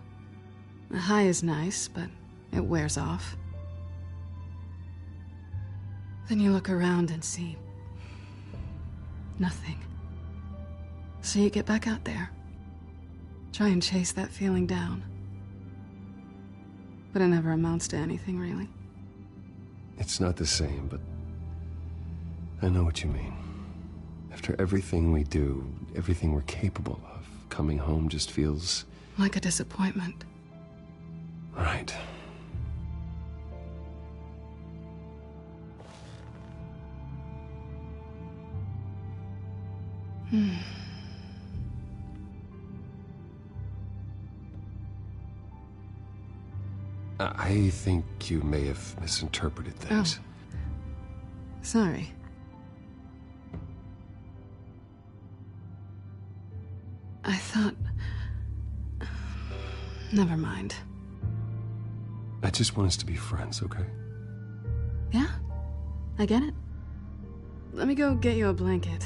The high is nice, but it wears off. Then you look around and see nothing. So you get back out there. Try and chase that feeling down. But it never amounts to anything, really. It's not the same, but I know what you mean. After everything we do, everything we're capable of, coming home just feels... like a disappointment. Right. I think you may have misinterpreted things. Oh. Sorry. I thought... Never mind. I just want us to be friends, okay? Yeah? I get it. Let me go get you a blanket.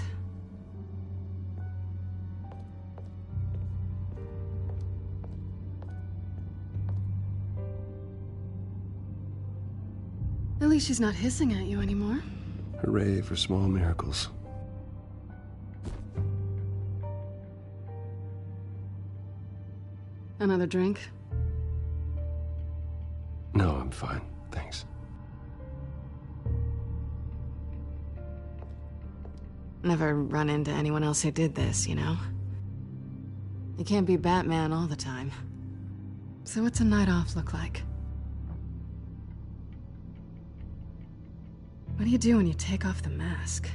At least she's not hissing at you anymore. Hooray for small miracles. Another drink? No, I'm fine. Thanks. Never run into anyone else who did this, you know? You can't be Batman all the time. So what's a night off look like? What do you do when you take off the mask?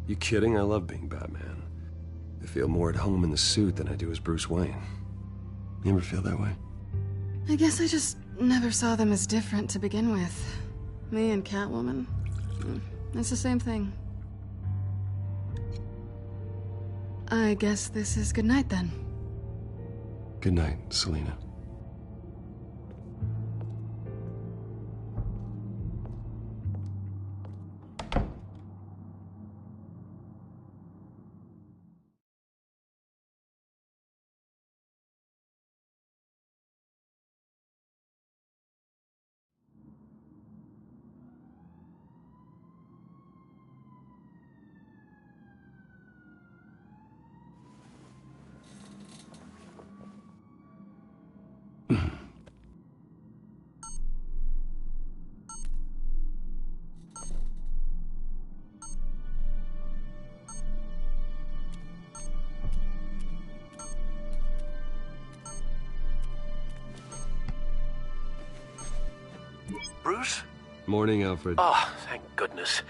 You kidding? I love being Batman. I feel more at home in the suit than I do as Bruce Wayne. You ever feel that way? I guess I just never saw them as different to begin with. Me and Catwoman. It's the same thing. I guess this is good night then. Good night, Selina. Bruce? Morning, Alfred. Oh, thank goodness.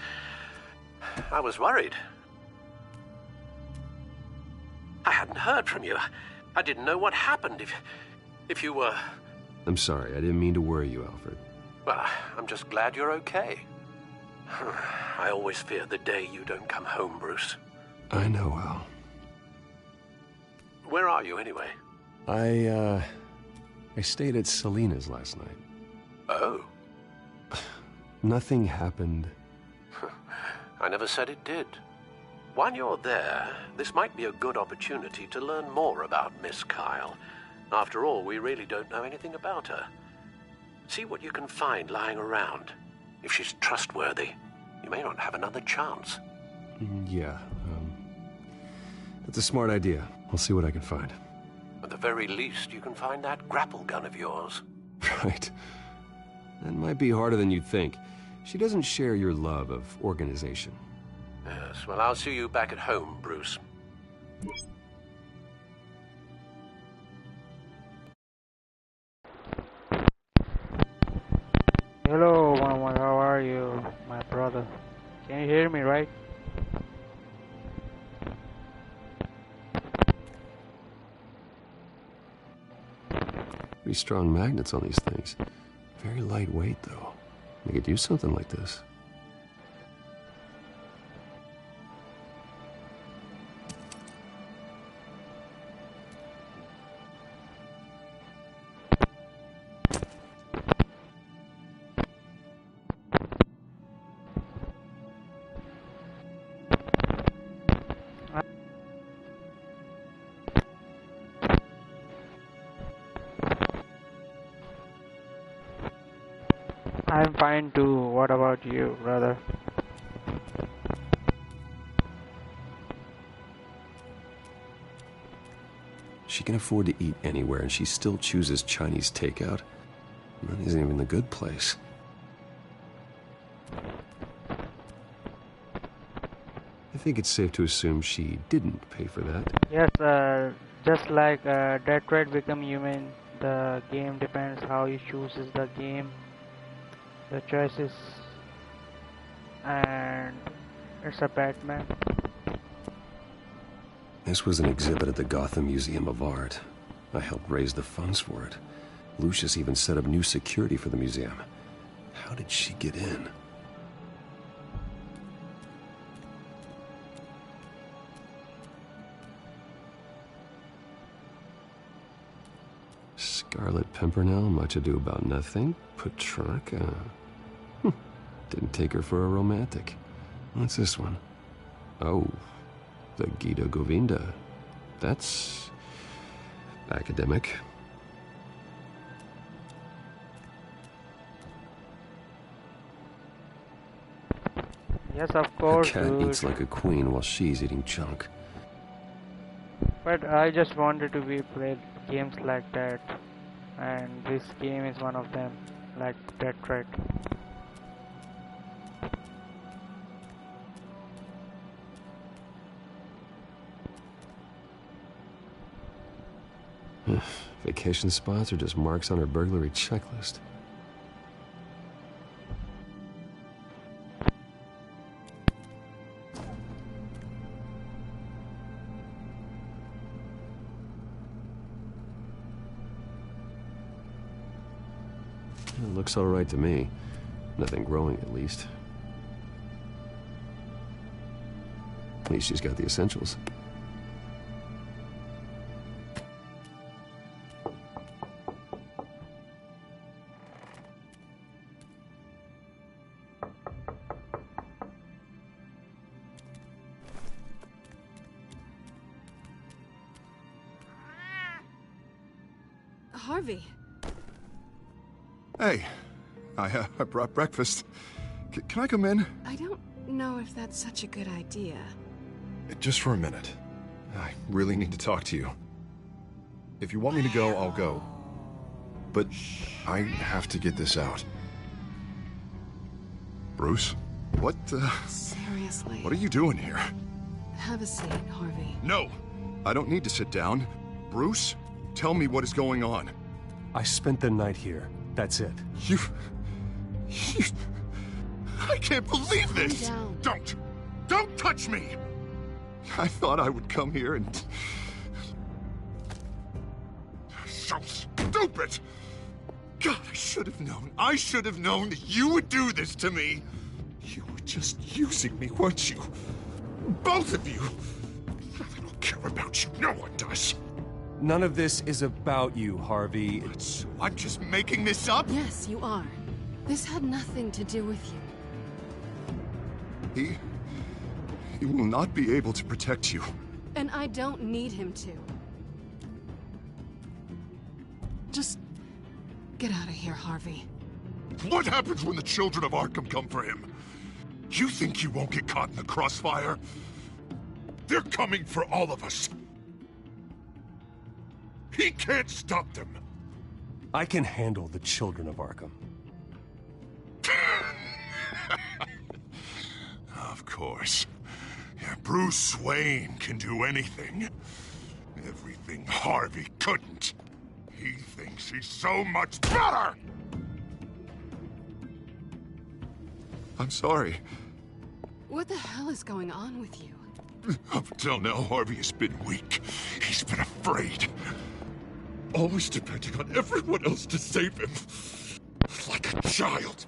I was worried. I hadn't heard from you. I didn't know what happened if you were... I'm sorry, I didn't mean to worry you, Alfred. Well, I'm just glad you're okay. I always fear the day you don't come home, Bruce. I know, Al. Where are you, anyway? I stayed at Selina's last night. Oh. Nothing happened. I never said it did. While you're there, this might be a good opportunity to learn more about Miss Kyle. After all, we really don't know anything about her. See what you can find lying around. If she's trustworthy, you may not have another chance. Yeah, that's a smart idea. I'll see what I can find. At the very least, you can find that grapple gun of yours. Right. That might be harder than you'd think. She doesn't share your love of organization. Yes, well, I'll see you back at home, Bruce. Hello, Mama, how are you, my brother? Can you hear me, right? Pretty strong magnets on these things. Very lightweight, though. They could use something like this. I'm fine too. What about you, brother? She can afford to eat anywhere, and she still chooses Chinese takeout. That isn't even the good place. think it's safe to assume she didn't pay for that. Yes, just like Detroit Become Human, the game depends how you chooses the game, the choices, and it's a Batman. This was an exhibit at the Gotham Museum of Art. I helped raise the funds for it. Lucius even set up new security for the museum. How did she get in? Scarlet Pimpernel, Much Ado About Nothing, Petrarca. Didn't take her for a romantic. What's this one? Oh, the Gita Govinda. That's academic. Yes, of course. A cat eats like a queen while she's eating junk. But I just wanted to be played games like that, and this game is one of them, like Detroit. Vacation spots are just marks on her burglary checklist. It looks all right to me. Nothing growing, at least. At least she's got the essentials. Harvey. Hey, I brought breakfast. Can I come in? I don't know if that's such a good idea. Just for a minute. I really need to talk to you. If you want me to go, I'll go. But I have to get this out. Bruce? What, Seriously. What are you doing here? Have a seat, Harvey. No! I don't need to sit down. Bruce, tell me what is going on. I spent the night here. That's it. You... I can't believe this! Calm down. Don't touch me! I thought I would come here and... So stupid! God, I should have known. I should have known that you would do this to me. You were just using me, weren't you? Both of you. I don't care about you. No one does. None of this is about you, Harvey. So I'm just making this up? Yes, you are. This had nothing to do with you. He will not be able to protect you. And I don't need him to. Just get out of here, Harvey. What happens when the children of Arkham come for him? You think you won't get caught in the crossfire? They're coming for all of us. He can't stop them. I can handle the children of Arkham. Of course. Yeah, Bruce Wayne can do anything. Everything Harvey couldn't. He thinks he's so much better! I'm sorry. What the hell is going on with you? Up until now, Harvey has been weak. He's been afraid. Always depending on everyone else to save him. Like a child.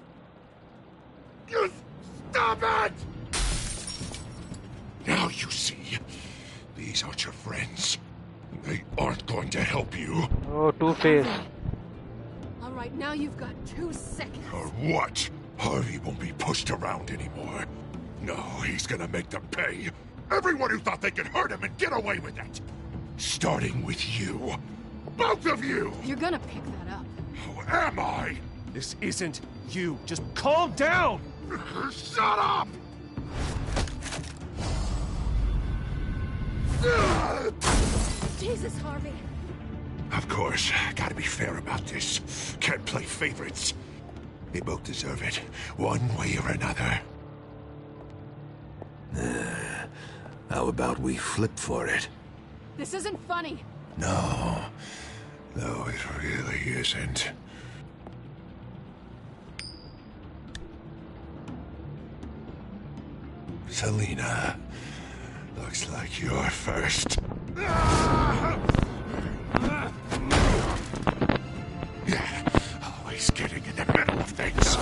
You stop it! Now you see. These aren't your friends. They aren't going to help you. Oh, Two-Face. All right, now you've got 2 seconds. Or what? Harvey won't be pushed around anymore. No, he's gonna make them pay. Everyone who thought they could hurt him and get away with it. Starting with you. Both of you! You're gonna pick that up. Who am I? This isn't you. Just calm down! Shut up! Jesus, Harvey. Of course, gotta be fair about this. Can't play favorites. They both deserve it, one way or another. How about we flip for it? This isn't funny. No, it really isn't. Selina, looks like you're first. Always getting in the middle of things.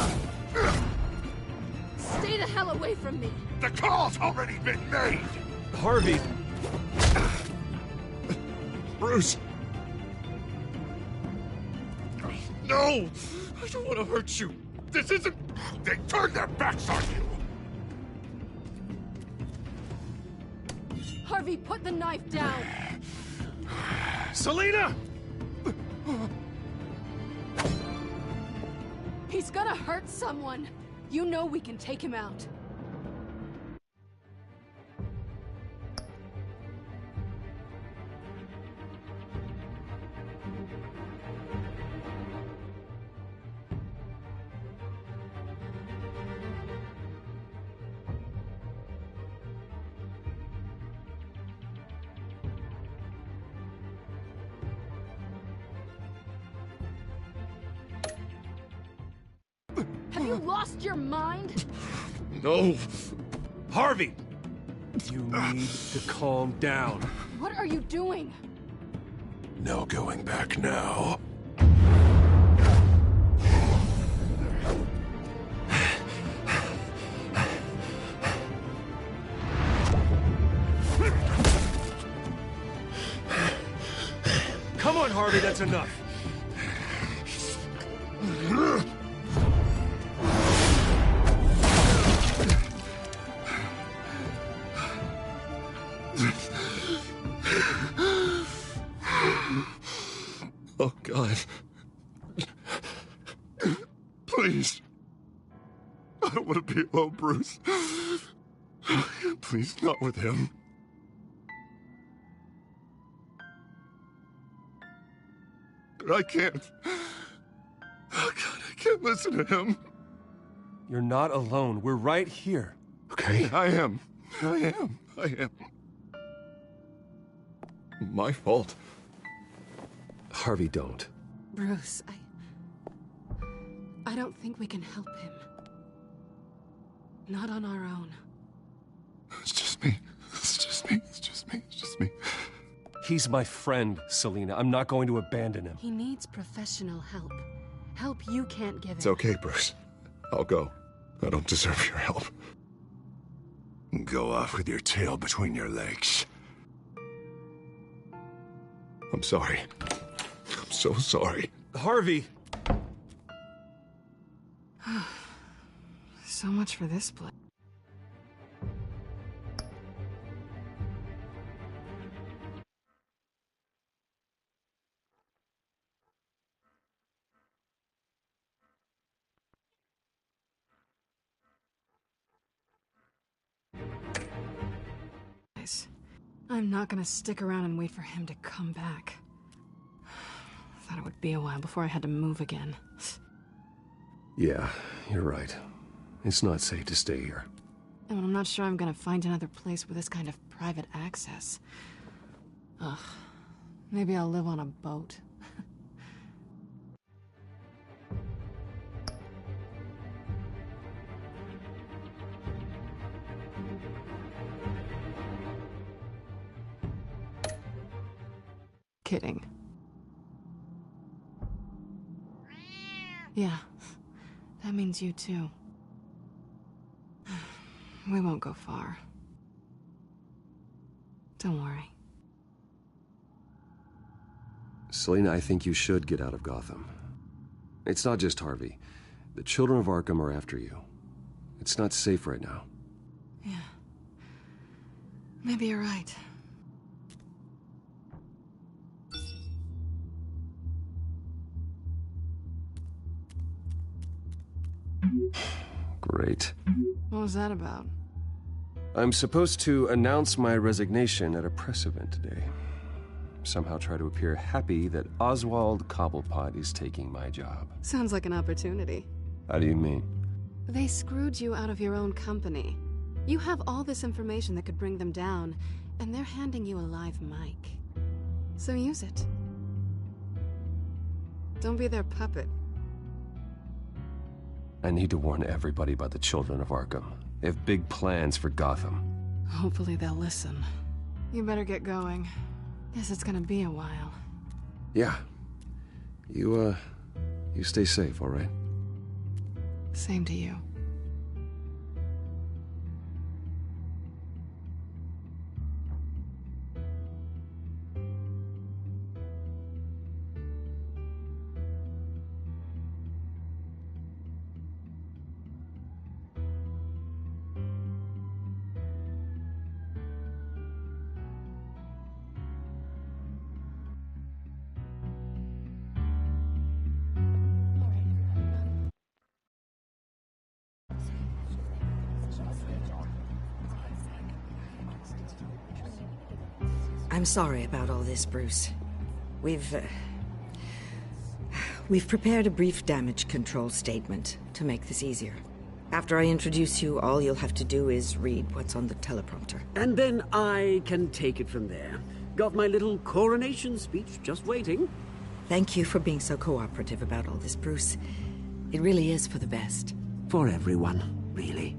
Stay the hell away from me. The call's already been made. Harvey. Bruce. No! I don't want to hurt you. This isn't... They turned their backs on you. Harvey, put the knife down. Selina! He's gonna hurt someone. You know we can take him out. Have you lost your mind? No. Harvey! You need to calm down. What are you doing? No going back now. Come on, Harvey, that's enough. Oh, God. Please. I don't want to be alone, Bruce. Please, not with him. But I can't. Oh, God, I can't listen to him. You're not alone. We're right here. Okay? I am. My fault. Harvey, don't. Bruce, I don't think we can help him. Not on our own. It's just me. He's my friend, Selina. I'm not going to abandon him. He needs professional help. Help you can't give him. It's okay, Bruce. I'll go. I don't deserve your help. Go off with your tail between your legs. I'm sorry. I'm so sorry. Harvey! So much for this place. I'm not gonna stick around and wait for him to come back. Thought it would be a while before I had to move again. Yeah, you're right. It's not safe to stay here. And I'm not sure I'm gonna find another place with this kind of private access. Ugh. Maybe I'll live on a boat. Kidding. Yeah, that means you too. We won't go far. Don't worry. Selina, I think you should get out of Gotham. It's not just Harvey. The children of Arkham are after you. It's not safe right now. Yeah. Maybe you're right. Great. What was that about? I'm supposed to announce my resignation at a press event today. Somehow try to appear happy that Oswald Cobblepot is taking my job. Sounds like an opportunity. How do you mean? They screwed you out of your own company. You have all this information that could bring them down, and they're handing you a live mic. So use it. Don't be their puppet. I need to warn everybody about the children of Arkham. They have big plans for Gotham. Hopefully they'll listen. You better get going. Guess it's gonna be a while. Yeah. You stay safe, all right? Same to you. I'm sorry about all this, Bruce. We've prepared a brief damage control statement to make this easier. After I introduce you, all you'll have to do is read what's on the teleprompter. And then I can take it from there. Got my little coronation speech just waiting. Thank you for being so cooperative about all this, Bruce. It really is for the best. For everyone, really.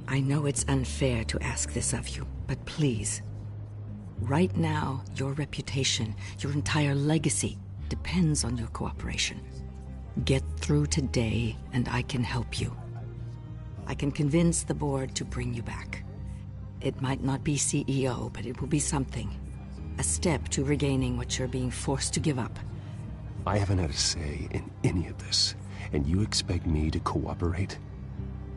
I know it's unfair to ask this of you, but please. Right now, your reputation, your entire legacy, depends on your cooperation. Get through today, and I can help you. I can convince the board to bring you back. It might not be CEO, but it will be something. A step to regaining what you're being forced to give up. I haven't had a say in any of this, and you expect me to cooperate?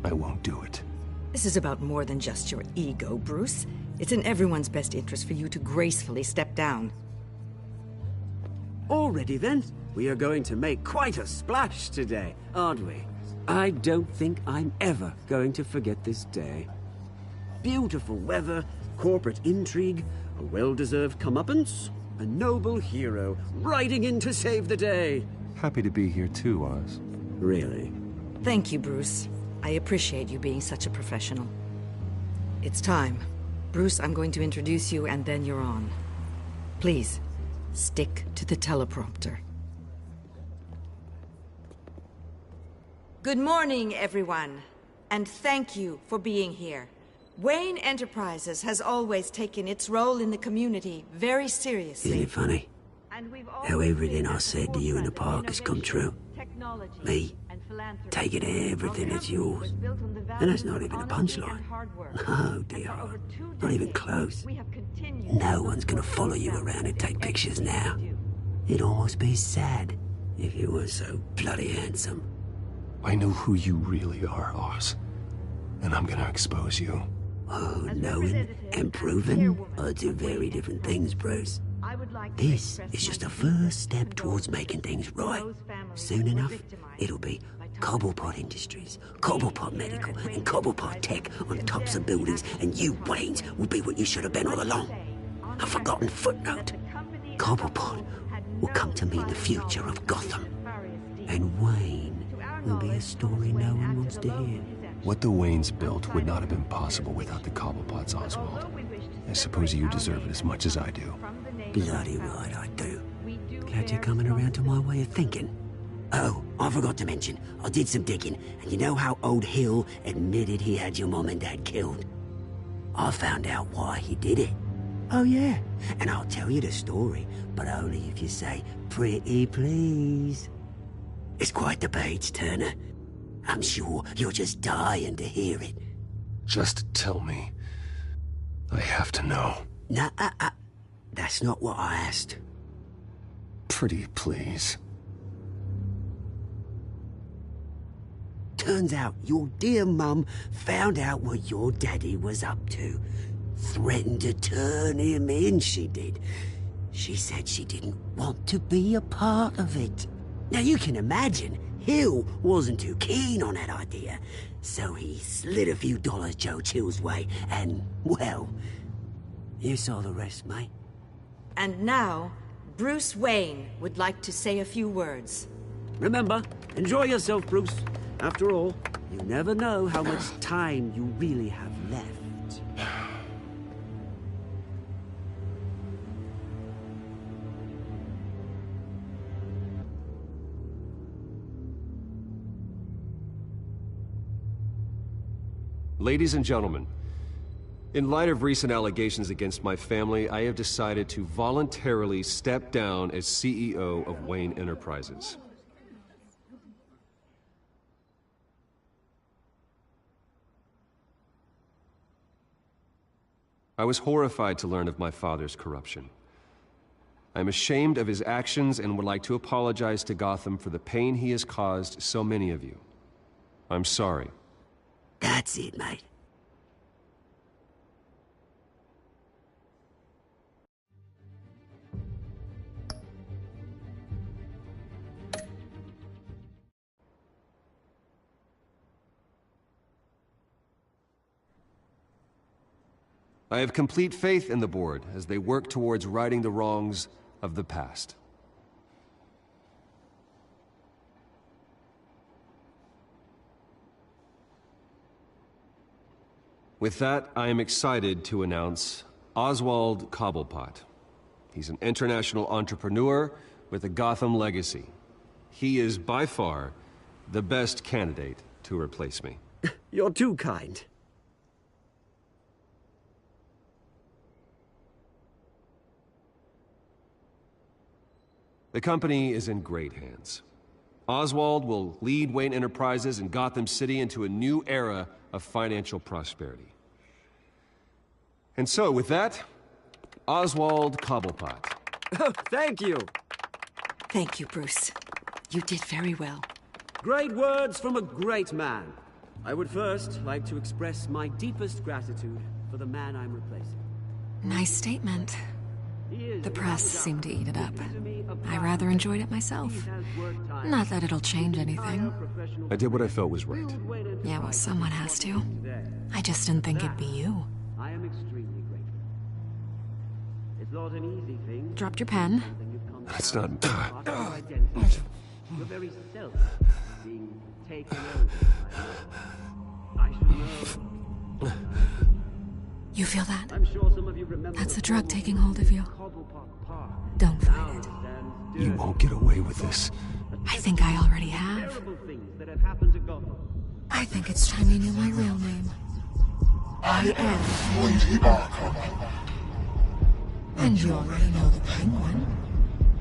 I won't do it. This is about more than just your ego, Bruce. It's in everyone's best interest for you to gracefully step down. Already then, we are going to make quite a splash today, aren't we? I don't think I'm ever going to forget this day. Beautiful weather, corporate intrigue, a well-deserved comeuppance, a noble hero riding in to save the day. Happy to be here too, Oz. Really? Thank you, Bruce. I appreciate you being such a professional. It's time. Bruce, I'm going to introduce you, and then you're on. Please, stick to the teleprompter. Good morning, everyone, and thank you for being here. Wayne Enterprises has always taken its role in the community very seriously. Isn't it funny? How everything I said to you in the park has come true. Me, taking everything that's yours. And that's not even a punchline. Oh dear, not even close. No one's gonna follow you around and take pictures now. It'd almost be sad if you were so bloody handsome. I know who you really are, Oz. And I'm gonna expose you. Oh, knowing and proving are two very different things, Bruce. This is just a first step towards making things right. Soon enough, it'll be Cobblepot Industries, Cobblepot Medical, and Cobblepot Tech on tops of buildings, and you, Waynes, will be what you should have been all along. A forgotten footnote. Cobblepot will come to mean the future of Gotham. And Wayne will be a story no one wants to hear. What the Waynes built would not have been possible without the Cobblepots, Oswald. I suppose you deserve it as much as I do. Bloody right I do. Glad you're coming around to my way of thinking. Oh, I forgot to mention, I did some digging, and you know how old Hill admitted he had your mom and dad killed? I found out why he did it. Oh yeah, and I'll tell you the story, but only if you say, pretty please. It's quite the page, Turner. I'm sure you're just dying to hear it. Just tell me. I have to know. Nah, that's not what I asked. Pretty please. Turns out your dear mum found out what your daddy was up to. Threatened to turn him in, she did. She said she didn't want to be a part of it. Now you can imagine, Hill wasn't too keen on that idea. So he slid a few dollars Joe Chill's way, and, well, you saw the rest, mate. And now, Bruce Wayne would like to say a few words. Remember, enjoy yourself, Bruce. After all, you never know how much time you really have left. Ladies and gentlemen, in light of recent allegations against my family, I have decided to voluntarily step down as CEO of Wayne Enterprises. I was horrified to learn of my father's corruption. I'm ashamed of his actions and would like to apologize to Gotham for the pain he has caused so many of you. I'm sorry. That's it, mate. I have complete faith in the board as they work towards righting the wrongs of the past. With that, I am excited to announce Oswald Cobblepot. He's an international entrepreneur with a Gotham legacy. He is by far the best candidate to replace me. You're too kind. The company is in great hands. Oswald will lead Wayne Enterprises and Gotham City into a new era of financial prosperity. And so, with that, Oswald Cobblepot. Oh, thank you. Thank you, Bruce. You did very well. Great words from a great man. I would first like to express my deepest gratitude for the man I'm replacing. Nice statement. The press seemed to eat it up. I rather enjoyed it myself. Not that it'll change anything. I did what I felt was right. Yeah, well, someone has to. I just didn't think it'd be you. I am extremely grateful. It's not an easy thing. Dropped your pen. That's not... Your very self being taken over. I should know. You feel that? I'm sure some of you remember. That's the drug taking hold of you. Don't fight it. You won't get away with this. I think I already have. I think it's time you knew my real name. I am Lady Arkham. And you already know the Penguin.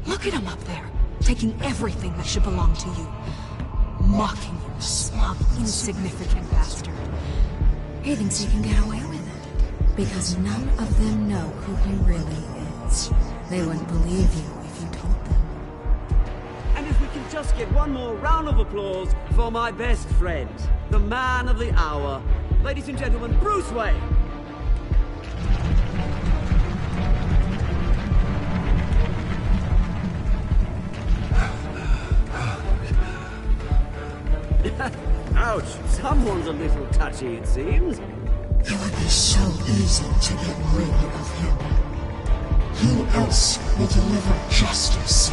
Look at him up there, taking everything that should belong to you. Mocking you, smug, insignificant bastard. He thinks he can get away with it. Because none of them know who he really is. They wouldn't believe you if you told them. And if we can just get one more round of applause for my best friend, the man of the hour, ladies and gentlemen, Bruce Wayne. Ouch, someone's a little touchy, it seems. It would be so easy to get rid of him. Who else will deliver justice?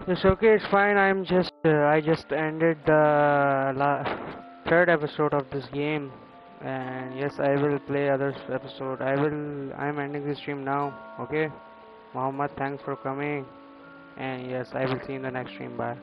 It's okay, it's fine. I just ended the third episode of this game, and yes, I will play other episode. I'm ending the stream now. Okay, Muhammad, thanks for coming, and yes, I will see you in the next stream. Bye.